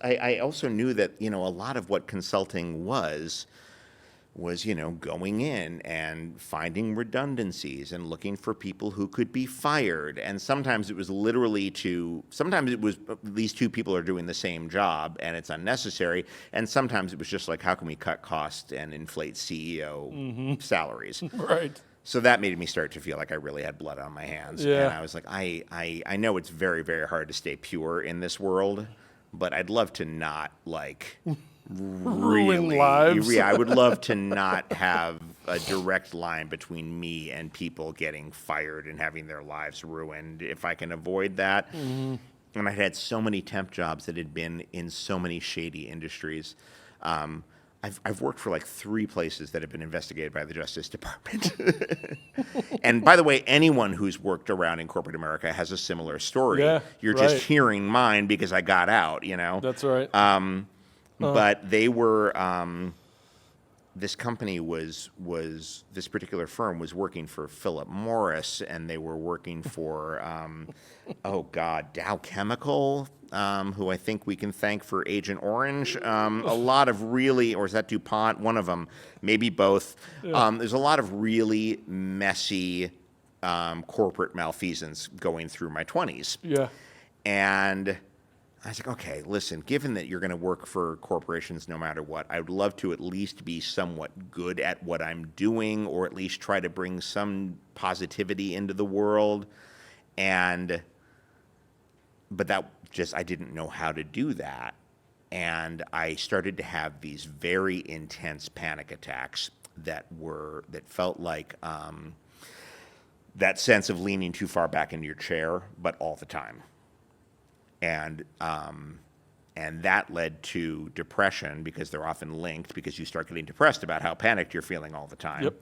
I also knew that, a lot of what consulting was going in and finding redundancies and looking for people who could be fired. And sometimes it was these two people are doing the same job and it's unnecessary. And sometimes it was just like, how can we cut costs and inflate CEO salaries? Right. So that made me start to feel like I really had blood on my hands. Yeah. And I was like, I know it's very, very hard to stay pure in this world, but I'd love to not like ruin lives. Yeah, I would love to not have a direct line between me and people getting fired and having their lives ruined if I can avoid that. And I had so many temp jobs that had been in so many shady industries. I've worked for like 3 places that have been investigated by the Justice Department. And by the way, anyone who's worked around in corporate America has a similar story. Yeah, You're right. just hearing mine because I got out, That's right. But they were, this company was this particular firm was working for Philip Morris, and they were working for, Dow Chemical, who I think we can thank for Agent Orange. A lot of really, or is that DuPont? One of them, maybe both. Yeah. There's a lot of really messy corporate malfeasance going through my 20s. Yeah. And I was like, okay, listen, given that you're going to work for corporations no matter what, I would love to at least be somewhat good at what I'm doing, or at least try to bring some positivity into the world. But I didn't know how to do that. And I started to have these very intense panic attacks that felt like that sense of leaning too far back into your chair, but all the time. And that led to depression, because they're often linked, because you start getting depressed about how panicked you're feeling all the time. Yep.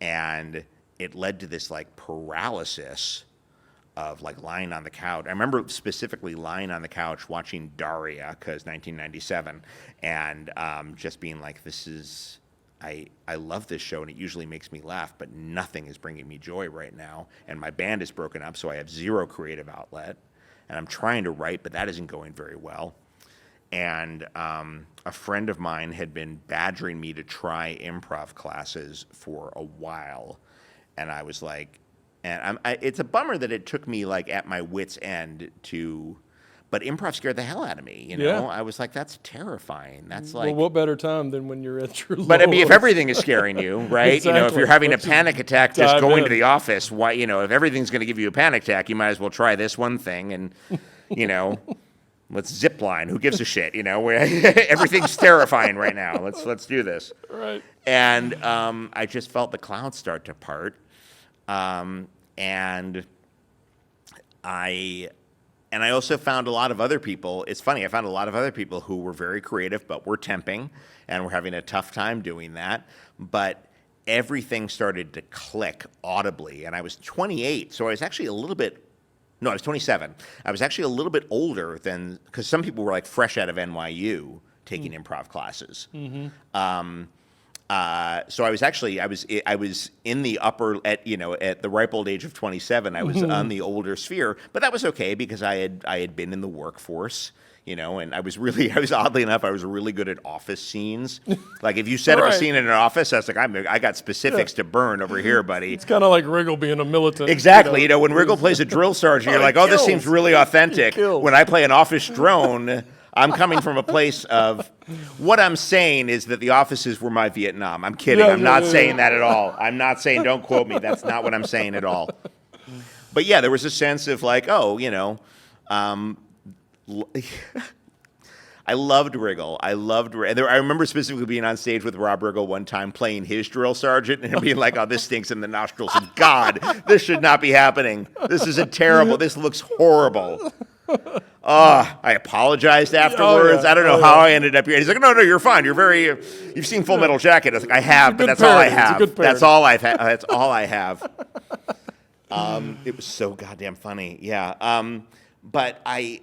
And it led to this like paralysis of like lying on the couch. I remember specifically lying on the couch watching Daria, because 1997, and just being like, I love this show and it usually makes me laugh, but nothing is bringing me joy right now. And my band is broken up, so I have zero creative outlet. And I'm trying to write, but that isn't going very well. And a friend of mine had been badgering me to try improv classes for a while. And I was like, it's a bummer that it took me like at my wit's end but improv scared the hell out of me, Yeah. I was like, that's terrifying. That's like, Well, what better time than when you're at your but I mean, if lowest? everything is scaring you, right? If Exactly. you're having Let's a panic attack just dive going in. to the office, why, if everything's going to give you a panic attack, you might as well try this one thing and, let's zip line. Who gives a shit? Where everything's terrifying right now. Let's do this. Right. And I just felt the clouds start to part. And I also found a lot of other people. It's funny, I found a lot of other people who were very creative but were temping and were having a tough time doing that. But everything started to click audibly. And I was 28, so I was actually I was 27. I was actually a little bit older than, because some people were like fresh out of NYU taking improv classes. So I was in the upper, at the ripe old age of 27, I was on the older sphere, but that was okay because I had been in the workforce, and I was oddly enough, I was really good at office scenes. Like if you set up a Right. scene in an office, I was like, I got specifics to burn over here, buddy. It's kind of like Riggle being a militant. Exactly. When Riggle plays a drill sergeant, you're like, oh, this seems really authentic. kills. When I play an office drone, I'm coming from a place of, what I'm saying is that the offices were my Vietnam. I'm kidding. I'm not saying that at all. I'm not saying, don't quote me. That's not what I'm saying at all. But yeah, there was a sense of like, I loved Riggle. I remember specifically being on stage with Rob Riggle one time playing his drill sergeant and being like, "Oh, this stinks in the nostrils. And God, this should not be happening. This is this looks horrible." I apologized afterwards. I don't know how I ended up here. He's like, "No, you're fine. You've seen Full Metal Jacket." I was like, "I have, but that's all I have. That's all I have." It was so goddamn funny. Yeah. But I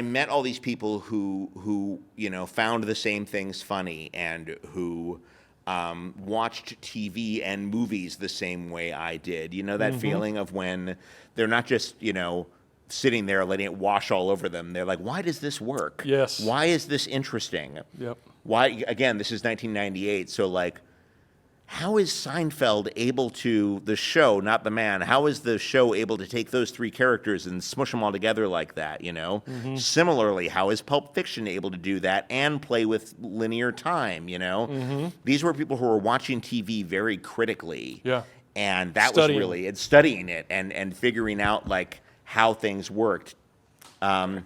met all these people who found the same things funny and who watched TV and movies the same way I did. You know that feeling of when they're not just sitting there letting it wash all over them. They're like, why does this work? Yes. Why is this interesting? Yep. Why? Again, this is 1998, so like, how is Seinfeld able to, the show, not the man, how is the show able to take those three characters and smush them all together like that, Similarly, how is Pulp Fiction able to do that and play with linear time, These were people who were watching TV very critically. Yeah. And that was really, and studying it and figuring out, like, how things worked. And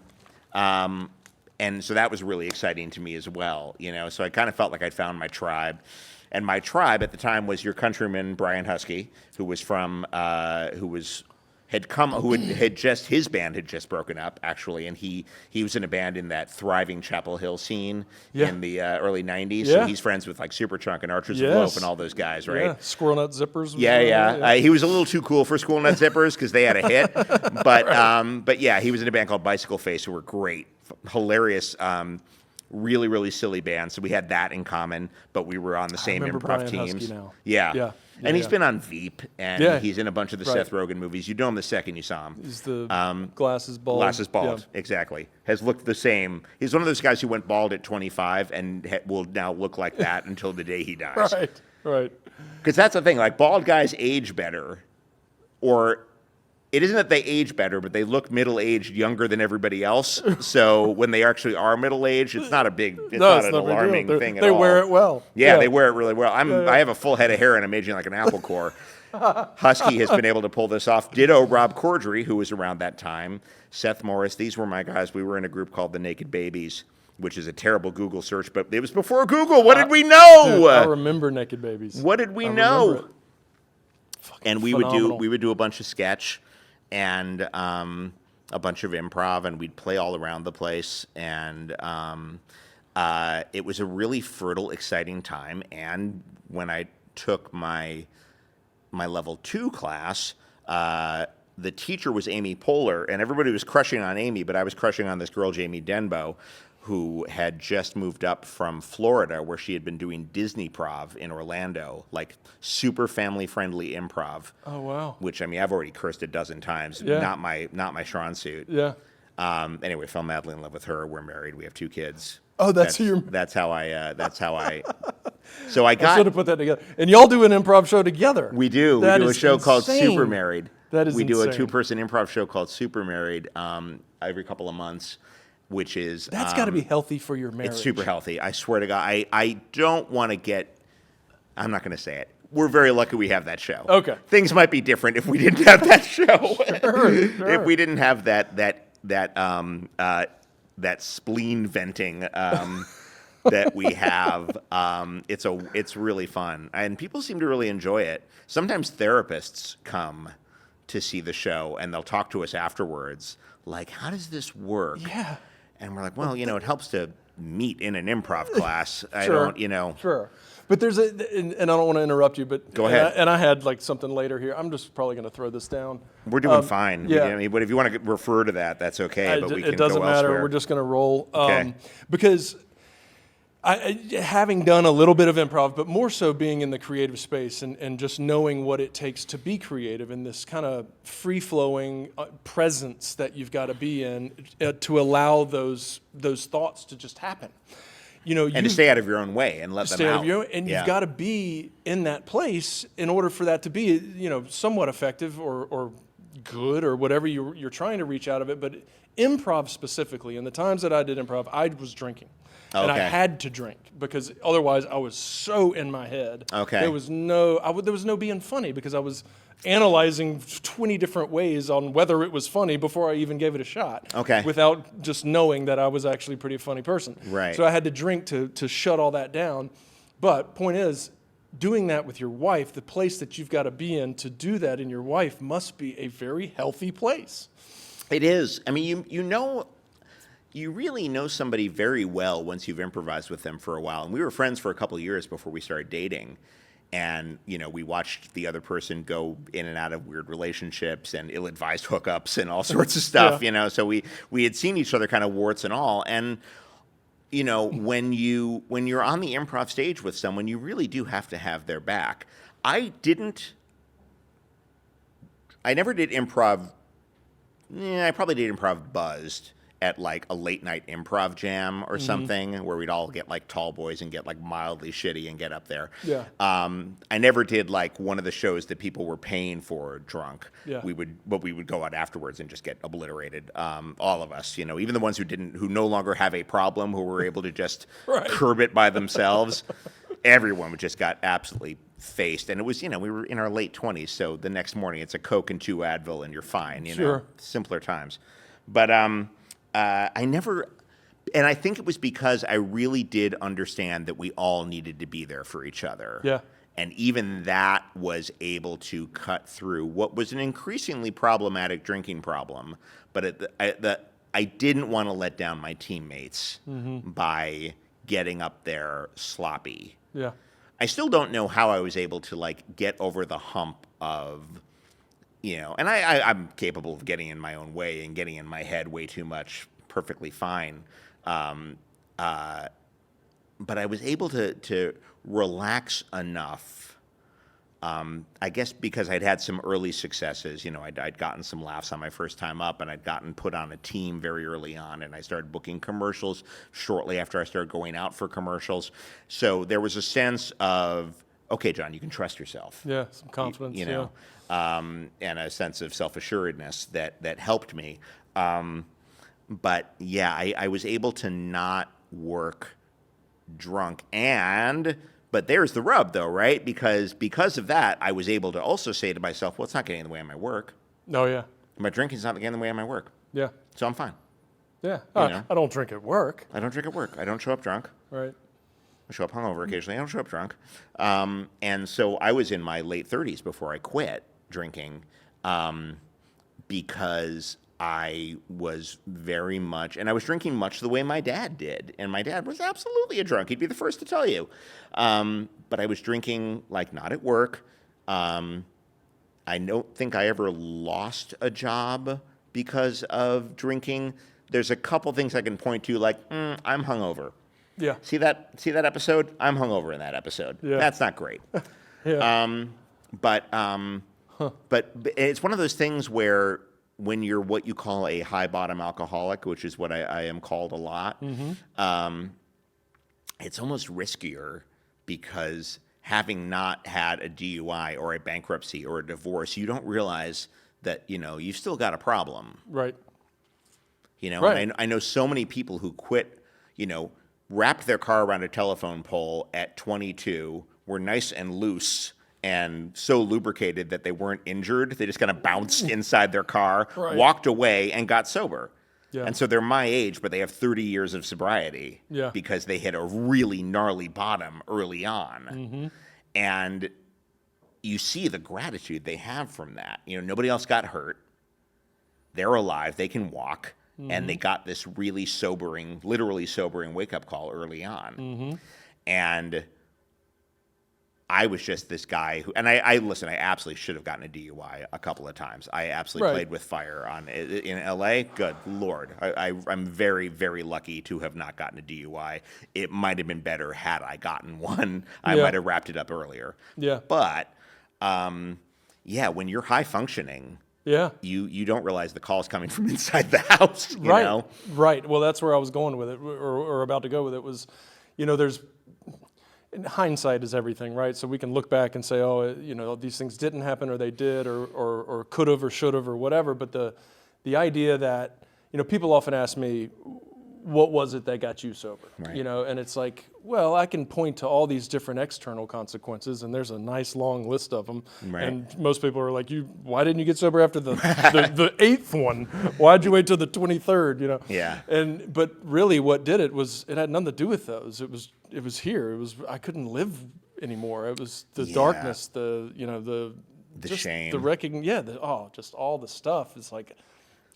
so that was really exciting to me as well, So I kind of felt like I'd found my tribe. And my tribe at the time was your countryman Brian Husky, who was from his band had just broken up actually, and he was in a band in that thriving Chapel Hill scene in the early '90s. So he's friends with like Superchunk and Archers of Loaf and all those guys, right? Yeah, Squirrel Nut Zippers. He was a little too cool for Squirrel Nut Zippers because they had a hit, but yeah, he was in a band called Bicycle Face, who were great, hilarious. Really, really silly band. So we had that in common, but we were on the same improv Brian teams. Husky now. Yeah. And he's been on Veep, and he's in a bunch of the Seth Rogen movies. You know him the second you saw him. He's the glasses bald. Glasses bald, exactly. Has looked the same. He's one of those guys who went bald at 25 and will now look like that until the day he dies. Right. Because that's the thing. Like, bald guys age better, or it isn't that they age better, but they look middle-aged younger than everybody else. So when they actually are middle-aged, it's not an alarming thing at all. They wear it well. Yeah, they wear it really well. I have a full head of hair and I'm aging like an apple core. Husky has been able to pull this off. Ditto Rob Corddry, who was around that time. Seth Morris. These were my guys. We were in a group called the Naked Babies, which is a terrible Google search, but it was before Google. What did we know? Dude, I remember Naked Babies. What did we know? And we would do a bunch of sketch and a bunch of improv, and we'd play all around the place. And it was a really fertile, exciting time. And when I took my level 2 class, the teacher was Amy Poehler, and everybody was crushing on Amy, but I was crushing on this girl, Jamie Denbo, who had just moved up from Florida, where she had been doing Disney-prov in Orlando, like super family-friendly improv. Oh, wow. Which, I mean, I've already cursed a dozen times. Yeah. Not my strong suit. Yeah. Anyway, fell madly in love with her. We're married. We have 2 kids. Oh, that's how I. So I should have put that together. And y'all do an improv show together. We do. That we do a show called insane. SUPERMARRIED. That is We do a insane. 2-person improv show called SUPERMARRIED every couple of months, which is That's got to be healthy for your marriage. It's super healthy. I swear to God. I don't want to get. I'm not going to say it. We're very lucky we have that show. Okay. Things might be different if we didn't have that show. Sure. If we didn't have that spleen venting that we have, it's really fun, and people seem to really enjoy it. Sometimes therapists come to see the show, and they'll talk to us afterwards, like, "How does this work?" Yeah. And we're like, "Well, it helps to meet in an improv class." Sure. But there's and I don't want to interrupt you, but go ahead. And I had like something later here. I'm just probably going to throw this down. We're doing fine. Yeah. But if you want to refer to that, that's okay. But we can it doesn't go matter. elsewhere. We're just going to roll. Okay. Because having done a little bit of improv, but more so being in the creative space and just knowing what it takes to be creative in this kind of free-flowing presence that you've got to be in to allow those thoughts to just happen. And to stay out of your own way and let them out. And you've got to be in that place in order for that to be, somewhat effective or good or whatever you're trying to reach out of it. But improv specifically, in the times that I did improv, I was drinking. And I Okay. had to drink because otherwise I was so in my head. Okay. There was no being funny because I was analyzing 20 different ways on whether it was funny before I even gave it a shot. Okay. Without just knowing that I was actually a pretty funny person. Right. So I had to drink to shut all that down. But point is, doing that with your wife, the place that you've got to be in to do that in your wife must be a very healthy place. It is. I mean, you really know somebody very well once you've improvised with them for a while. And we were friends for a couple of years before we started dating. And, we watched the other person go in and out of weird relationships and ill-advised hookups and all sorts of stuff, So we had seen each other kind of warts and all. And, when you're on the improv stage with someone, you really do have to have their back. I never did improv. I probably did improv buzzed at like a late night improv jam or something where we'd all get like tall boys and get like mildly shitty and get up there. Yeah. I never did like one of the shows that people were paying for drunk. Yeah. We would go out afterwards and just get obliterated. All of us, even the ones who no longer have a problem, who were able to just Right. curb it by themselves. Everyone just got absolutely faced. And it was, we were in our late 20s. So the next morning it's a Coke and 2 Advil and you're fine, Sure. simpler times. But, I never, and I think it was because I really did understand that we all needed to be there for each other. Yeah. And even that was able to cut through what was an increasingly problematic drinking problem. But I didn't want to let down my teammates by getting up there sloppy. Yeah. I still don't know how I was able to like get over the hump of, and I'm capable of getting in my own way and getting in my head way too much, perfectly fine. But I was able to relax enough, I guess because I'd had some early successes. I'd gotten some laughs on my first time up, and I'd gotten put on a team very early on, and I started booking commercials shortly after I started going out for commercials. So there was a sense of, okay, John, you can trust yourself. Yeah, some confidence. And a sense of self-assuredness that helped me. But yeah, I was able to not work drunk. But there's the rub, though, right? Because of that, I was able to also say to myself, well, it's not getting in the way of my work. Oh, yeah. My drinking's not getting in the way of my work. Yeah. So I'm fine. Yeah. know. I don't drink at work. I don't drink at work. I don't show up drunk. Right. I show up hungover occasionally. I don't show up drunk. And so I was in my late 30s before I quit drinking because I was very much, and I was drinking much the way my dad did. And my dad was absolutely a drunk. He'd be the first to tell you. But I was drinking, like, not at work. I don't think I ever lost a job because of drinking. There's a couple things I can point to, like, I'm hungover. Yeah. See that episode? I'm hungover in that episode. Yeah. That's not great. Yeah. But it's one of those things where when you're what you call a high bottom alcoholic, which is what I am called a lot, it's almost riskier because having not had a DUI or a bankruptcy or a divorce, you don't realize that, you've still got a problem. Right. Right. And I know so many people who quit, wrapped their car around a telephone pole at 22, were nice and loose and so lubricated that they weren't injured. They just kind of bounced inside their car, Right. walked away, and got sober. Yeah. And so they're my age, but they have 30 years of sobriety Yeah. because they hit a really gnarly bottom early on. And you see the gratitude they have from that. Nobody else got hurt. They're alive. They can walk. And they got this really sobering, literally sobering wake-up call early on. And I was just this guy who, and I listen, I absolutely should have gotten a DUI a couple of times. I absolutely Right. played with fire in LA. Good Lord. I'm very, very lucky to have not gotten a DUI. It might have been better had I gotten one. I Yeah. might have wrapped it up earlier. Yeah. But, when you're high functioning, Yeah. you don't realize the call's coming from inside the house, you Right. know? Right. Well, that's where I was going with it, or about to go with it, was, there's, in hindsight is everything, right? So we can look back and say, oh, these things didn't happen, or they did, or could have, or should have, or whatever. But the idea that, people often ask me, what was it that got you sober? Right. You know, and it's like, well, I can point to all these different external consequences, and there's a nice long list of them. Right. And most people are like, why didn't you get sober after the 8th one? Why'd you wait till the 23rd? You know? Yeah. But really, what did it was it had nothing to do with those. It was here. I couldn't live anymore. It was the darkness, the just shame, the just all the stuff. It's like,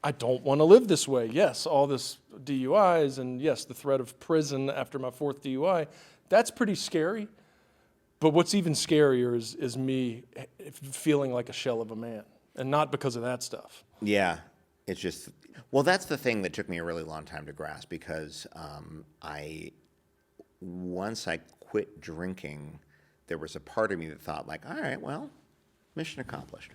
I don't want to live this way. Yes, all this DUIs, and yes, the threat of prison after my 4th DUI. That's pretty scary. But what's even scarier is me feeling like a shell of a man, and not because of that stuff. Yeah, it's just, well, that's the thing that took me a really long time to grasp, because once I quit drinking, there was a part of me that thought like, all right, well, mission accomplished.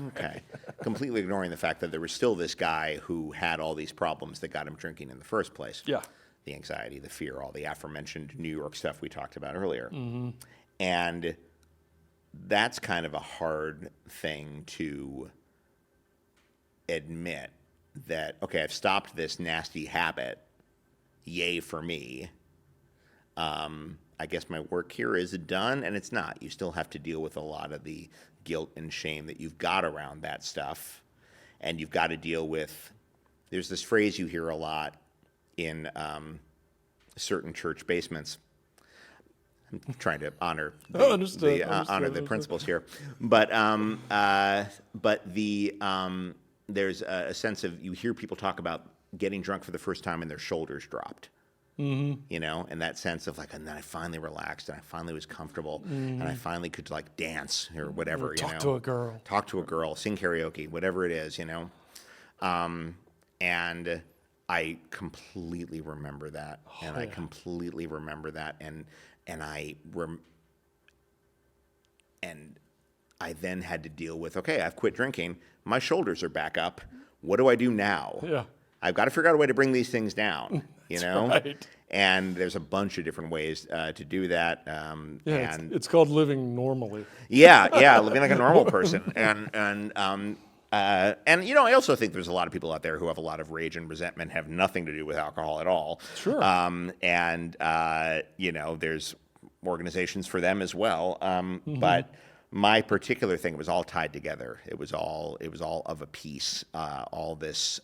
Okay. Completely ignoring the fact that there was still this guy who had all these problems that got him drinking in the first place. Yeah. The anxiety, the fear, all the aforementioned New York stuff we talked about earlier. Mm-hmm. And that's kind of a hard thing to admit that, okay, I've stopped this nasty habit. Yay for me. I guess my work here is done, and it's not. You still have to deal with a lot of the guilt and shame that you've got around that stuff. And you've got to deal with, there's this phrase you hear a lot in certain church basements. I'm trying to honor the principles here. But there's a sense of, you hear people talk about getting drunk for the first time and their shoulders dropped. Mm-hmm. You know, and that sense of like, and then I finally relaxed, and I finally was comfortable, and I finally could like dance or whatever. Talk to a girl, sing karaoke, whatever it is, you know. And I completely remember that, I completely remember that, and I then had to deal with, okay, I've quit drinking, my shoulders are back up. What do I do now? Yeah. I've got to figure out a way to bring these things down, you know? Right. And there's a bunch of different ways to do that. It's called living normally. Yeah, living like a normal person. And you know, I also think there's a lot of people out there who have a lot of rage and resentment, have nothing to do with alcohol at all. Sure. You know, there's organizations for them as well. But my particular thing was all tied together. It was all of a piece. All this.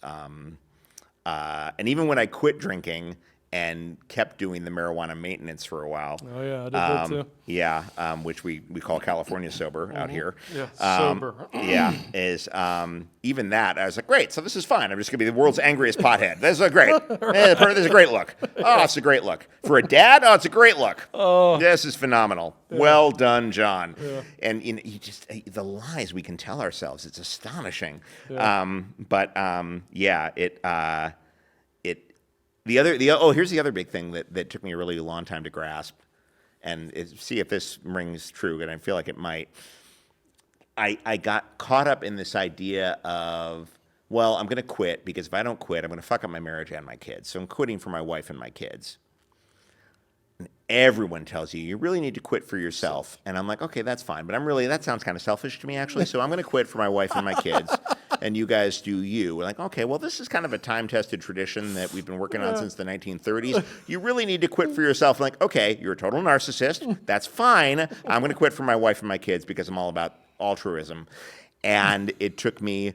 And even when I quit drinking and kept doing the marijuana maintenance for a while. Oh, yeah, I did that too. Yeah, which we call California sober out here. Yeah, sober. Is even that, I was like, great, so this is fine. I'm just going to be the world's angriest pothead. This is great. This is a great look. Oh, it's a great look. For a dad, it's a great look. Oh. This is phenomenal. Yeah. Well done, John. Yeah. And you know, the lies we can tell ourselves, it's astonishing. Yeah. Here's the other big thing that took me a really long time to grasp, and see if this rings true, and I feel like it might. I got caught up in this idea of, well, I'm going to quit, because if I don't quit, I'm going to fuck up my marriage and my kids. So I'm quitting for my wife and my kids. And everyone tells you really need to quit for yourself. And I'm like, okay, that's fine. But that sounds kind of selfish to me, actually. So I'm going to quit for my wife and my kids. And you guys do you. We're like, okay, well, this is kind of a time-tested tradition that we've been working on since the 1930s. You really need to quit for yourself. I'm like, okay, you're a total narcissist. That's fine. I'm going to quit for my wife and my kids because I'm all about altruism. And it took me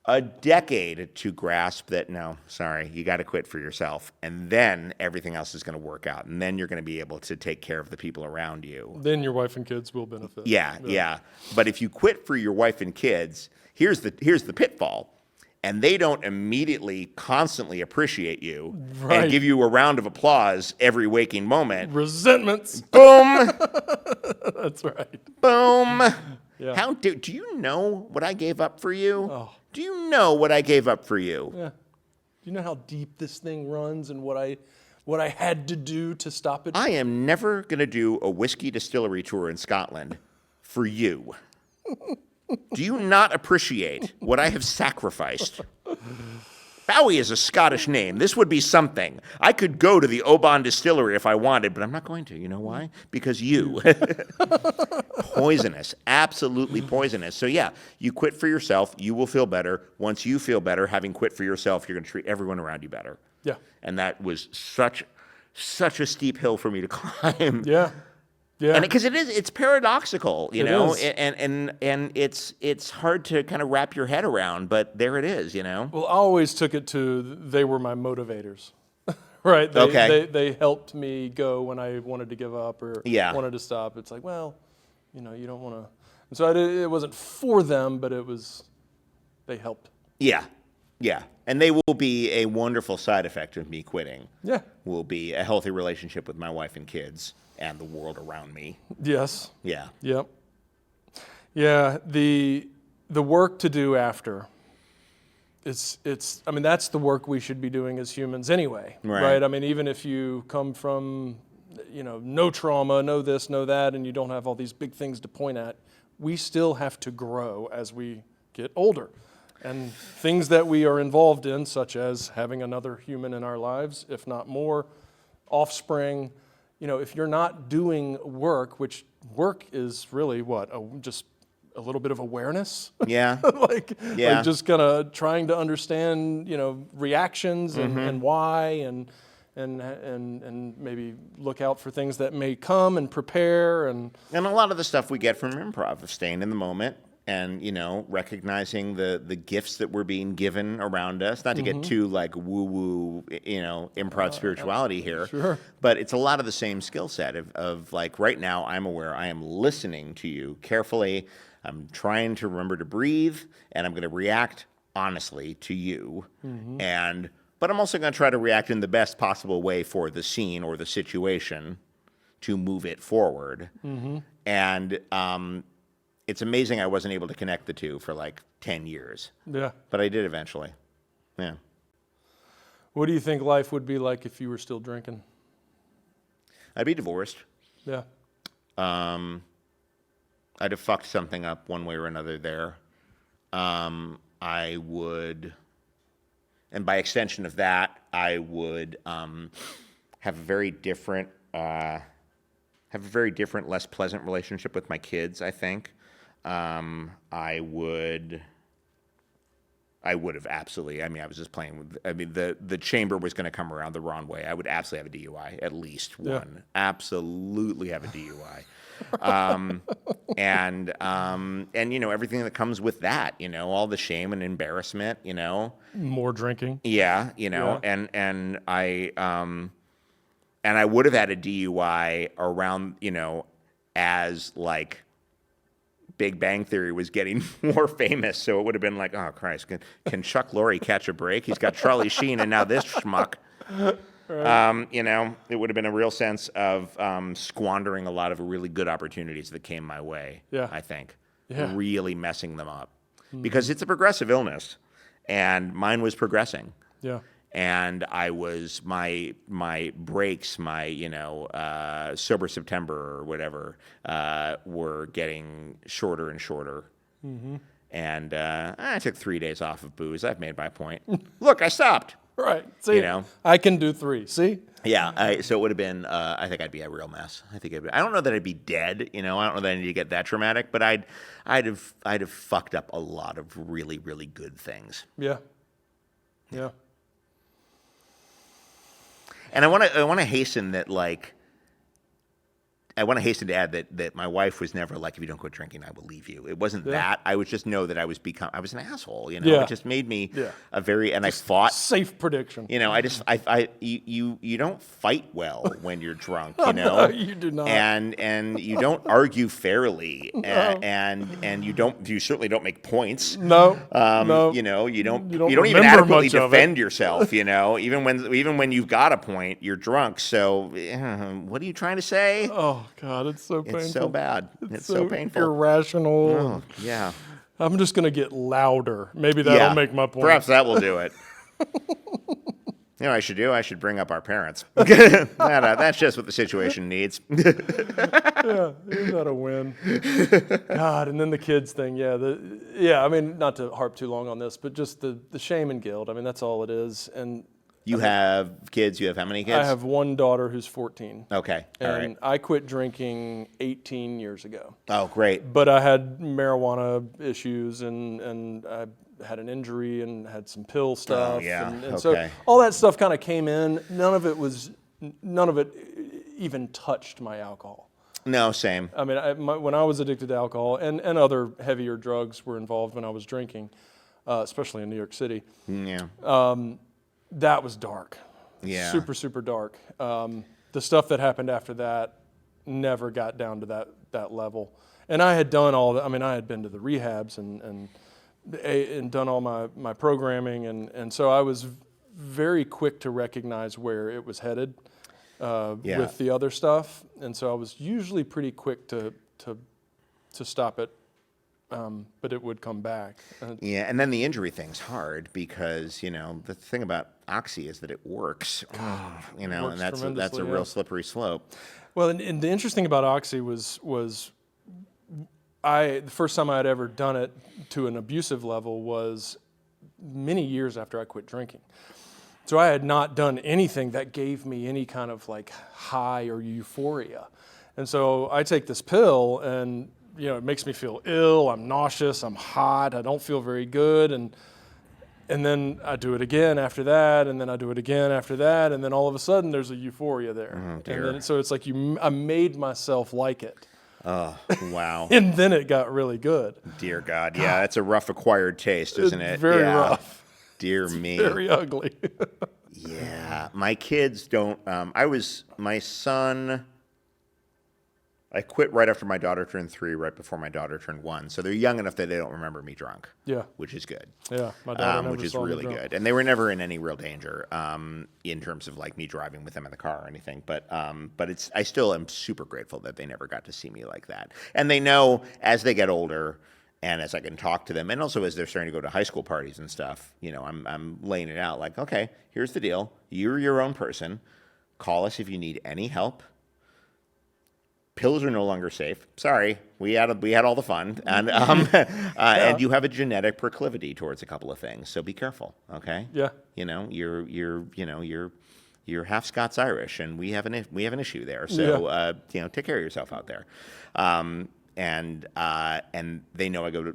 a decade to grasp that, no, sorry, you got to quit for yourself. And then everything else is going to work out. And then you're going to be able to take care of the people around you. Then your wife and kids will benefit. Yeah. But if you quit for your wife and kids, here's the pitfall. And they don't immediately constantly appreciate you and give you a round of applause every waking moment. Resentments. Boom. That's right. Boom. Yeah. Do you know what I gave up for you? Oh. Do you know what I gave up for you? Yeah. Do you know how deep this thing runs and what I had to do to stop it? I am never going to do a whiskey distillery tour in Scotland for you. Do you not appreciate what I have sacrificed? Bowie is a Scottish name. This would be something. I could go to the Oban distillery if I wanted, but I'm not going to. You know why? Because you. Poisonous. Absolutely poisonous. So yeah, you quit for yourself. You will feel better. Once you feel better, having quit for yourself, you're going to treat everyone around you better. Yeah. And that was such a steep hill for me to climb. Yeah. Yeah. And because it's paradoxical, you know, is. and it's hard to kind of wrap your head around, but there it is, you know. Well, I always took it to they were my motivators, right? They helped me go when I wanted to give up or wanted to stop. It's like, well, you know, you don't want to. And so it wasn't for them, but they helped. Yeah, yeah. And they will be a wonderful side effect of me quitting. Yeah. Will be a healthy relationship with my wife and kids and the world around me. Yes. Yeah. Yep. Yeah. The work to do after. I mean, that's the work we should be doing as humans anyway. Right? I mean, even if you come from, you know, no trauma, no this, no that, and you don't have all these big things to point at, we still have to grow as we get older. And things that we are involved in, such as having another human in our lives, if not more, offspring, you know, if you're not doing work, which work is really what, just a little bit of awareness? Yeah. like just kind of trying to understand, you know, reactions and why and maybe look out for things that may come and prepare and a lot of the stuff we get from improv of staying in the moment and, you know, recognizing the gifts that we're being given around us, not to get too like woo-woo, you know, improv spirituality here, sure. But it's a lot of the same skill set of like right now I'm aware I am listening to you carefully. I'm trying to remember to breathe and I'm going to react honestly to you. But I'm also going to try to react in the best possible way for the scene or the situation to move it forward. And it's amazing I wasn't able to connect the two for like 10 years. Yeah. But I did eventually. Yeah. What do you think life would be like if you were still drinking? I'd be divorced. Yeah. I'd have fucked something up one way or another there. I would, and by extension of that, I would have a very different, less pleasant relationship with my kids, I think. I would have absolutely, I mean, I was just playing with, I mean, the chamber was going to come around the wrong way. I would absolutely have a DUI, at least one. Absolutely have a DUI. And you know, everything that comes with that, you know, all the shame and embarrassment, you know. More drinking. Yeah, you know, and I would have had a DUI around, you know, as like Big Bang Theory was getting more famous, so it would have been like, oh Christ, can Chuck Lorre catch a break? He's got Charlie Sheen and now this schmuck. Right. You know, it would have been a real sense of squandering a lot of really good opportunities that came my way. Yeah. I think, really messing them up because it's a progressive illness, and mine was progressing. Yeah. And I was my breaks, you know, sober September or whatever, were getting shorter and shorter. And I took 3 days off of booze. I've made my point. Look, I stopped. Right. See, you know, I can do 3. See? Yeah. So it would have been. I think I'd be a real mess. I don't know that I'd be dead. You know, I don't know that I need to get that traumatic. But I'd have fucked up a lot of really, really good things. Yeah. Yeah. And I want to hasten that, like, I want to hasten to add that my wife was never like, if you don't quit drinking, I will leave you. It wasn't that. I would just know that I was an asshole. You know, it just made me a very, and just I fought. Safe prediction. You know, you don't fight well when you're drunk. You know, no, you do not. And you don't argue fairly. No. And you certainly don't make points. No. No. You know, you don't even adequately defend yourself. You know, even when you've got a point, you're drunk. So, what are you trying to say? Oh. God, it's so painful. It's so bad. It's so painful. Irrational. Oh, yeah. I'm just going to get louder. Maybe that'll make my point. Perhaps that will do it. You know what I should do? I should bring up our parents. That's just what the situation needs. Yeah, isn't that a win? God, and then the kids thing. I mean, not to harp too long on this, but just the shame and guilt. I mean, that's all it is. And you have kids? You have how many kids? I have one daughter who's 14. Okay, all right. And I quit drinking 18 years ago. Oh, great. But I had marijuana issues, and I had an injury and had some pill stuff. yeah. And so Okay. all that stuff kind of came in. None of it even touched my alcohol. No, same. I mean, when I was addicted to alcohol and other heavier drugs were involved when I was drinking, especially in New York City. Yeah. That was dark. Yeah. Super, super dark. The stuff that happened after that never got down to that level. And I had done all that. I mean, I had been to the rehabs and done all my programming. And so I was very quick to recognize where it was headed with the other stuff. And so I was usually pretty quick to stop it. But it would come back. Yeah, and then the injury thing's hard because, the thing about Oxy is that it works, and that's a real slippery slope. Well, and the interesting about Oxy was the first time I had ever done it to an abusive level was many years after I quit drinking. So I had not done anything that gave me any kind of like high or euphoria. And so I take this pill and it makes me feel ill, I'm nauseous, I'm hot, I don't feel very good, and then I do it again after that, and then I do it again after that, and then all of a sudden there's a euphoria there. Oh, dear. And then so it's like I made myself like it. Oh, wow. And then it got really good. Dear God, yeah, that's a rough acquired taste, isn't it? Very rough. Dear me. Very ugly. Yeah, my kids don't, my son, I quit right after my daughter turned 3, right before my daughter turned 1. So they're young enough that they don't remember me drunk. Yeah. Which is good. Yeah, my daughter never which is saw me really drunk. good. And they were never in any real danger in terms of like me driving with them in the car or anything. But I still am super grateful that they never got to see me like that. And they know as they get older and as I can talk to them, and also as they're starting to go to high school parties and stuff, I'm laying it out like, okay, here's the deal. You're your own person. Call us if you need any help. Pills are no longer safe. Sorry, we had all the fun, and and you have a genetic proclivity towards a couple of things, so be careful. Okay. Yeah. You're half Scots Irish, and we have an issue there. So take care of yourself out there. And they know I go to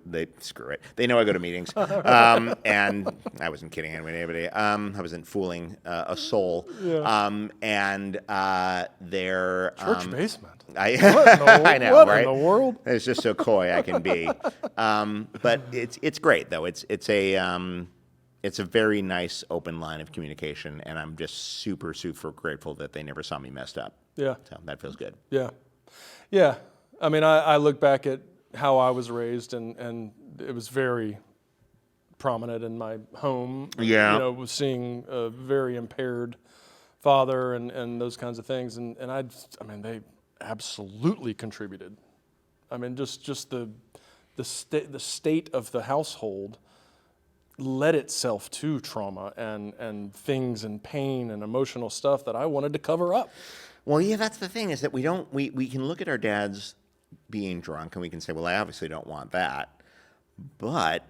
They know I go to meetings. And I wasn't kidding anybody. I wasn't fooling a soul. Yeah. And they're Church basement. I know, what right? in the world? It's just so coy I can be. But it's great though. It's a very nice open line of communication, and I'm just super, super grateful that they never saw me messed up. Yeah. So that feels good. Yeah. Yeah. I mean, I look back at how I was raised, and it was very prominent in my home. Yeah. Was seeing a very impaired father and those kinds of things, and they absolutely contributed. I mean, just the state of the household led itself to trauma and things and pain and emotional stuff that I wanted to cover up. Well, yeah, that's the thing, is that we can look at our dads being drunk and we can say, well, I obviously don't want that. But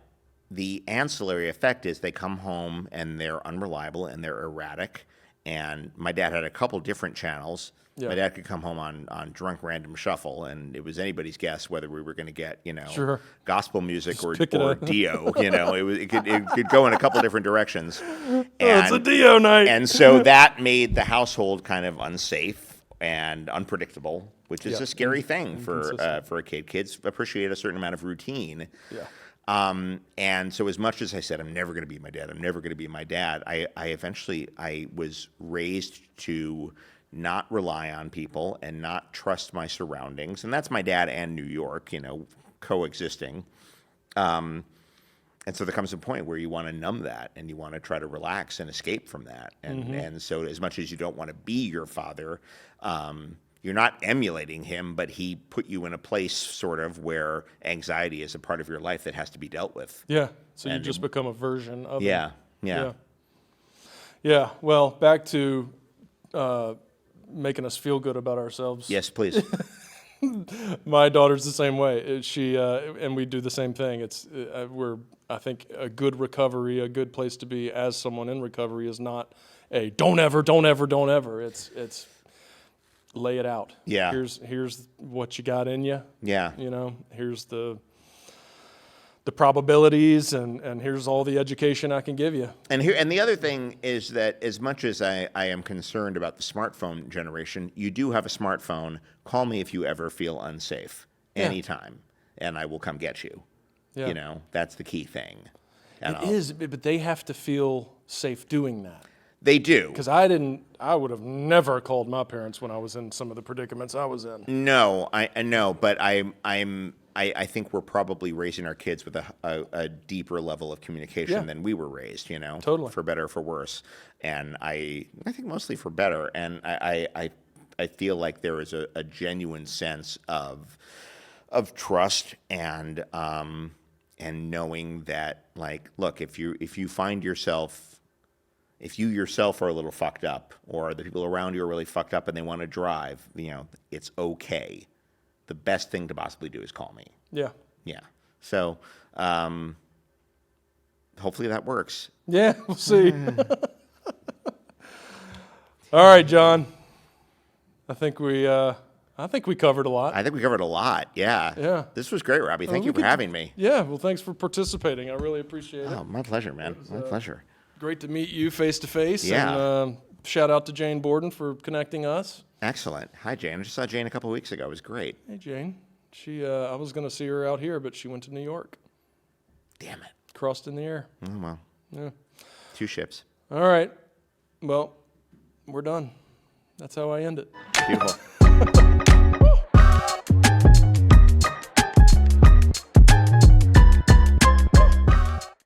the ancillary effect is they come home and they're unreliable and they're erratic. And my dad had a couple different channels. Yeah. My dad could come home on drunk random shuffle, and it was anybody's guess whether we were going to get sure. gospel music or Dio. It could go in a couple different directions. It's a Dio night. And so that made the household kind of unsafe and unpredictable, which is a scary thing for a kid. Kids appreciate a certain amount of routine. Yeah. And so as much as I said, I'm never going to be my dad, I was raised to not rely on people and not trust my surroundings. And that's my dad and New York, coexisting. And so there comes a point where you want to numb that and you want to try to relax and escape from that. And so as much as you don't want to be your father, you're not emulating him, but he put you in a place sort of where anxiety is a part of your life that has to be dealt with. Yeah. So you just become a version of him. Yeah. Well, back to making us feel good about ourselves. Yes, please. My daughter's the same way. She and we do the same thing. I think a good recovery, a good place to be as someone in recovery is not a don't ever. It's lay it out. Yeah. Here's what you got in you. Yeah. Here's the the probabilities, and here's all the education I can give you. And the other thing is that as much as I am concerned about the smartphone generation, you do have a smartphone. Call me if you ever feel unsafe, anytime, and I will come get you. Yeah. You know, that's the key thing. And It is, but they have to feel safe doing that. They do. Because I would have never called my parents when I was in some of the predicaments I was in. No, I know, but I think we're probably raising our kids with a deeper level of communication than we were raised, you know? Totally. For better or for worse. And I think mostly for better. And I feel like there is a genuine sense of trust and knowing that, like, look, if you find yourself, if you yourself are a little fucked up, or the people around you are really fucked up and they want to drive, you know, it's okay. The best thing to possibly do is call me. Yeah. Yeah. So hopefully that works. Yeah, we'll see. All right, John. I think we covered a lot. I think we covered a lot. Yeah. Yeah. This was great, Robbie. Thank you for having me. Yeah, well, thanks for participating. I really appreciate it. Oh, my pleasure, man. My pleasure. Great to meet you face to face. Yeah. And shout out to Jane Borden for connecting us. Excellent. Hi, Jane. I just saw Jane a couple weeks ago. It was great. Hey, Jane. She, I was going to see her out here, but she went to New York. Damn it. Crossed in the air. Oh, well. Yeah. 2 ships. All right. Well, we're done. That's how I end it. Beautiful.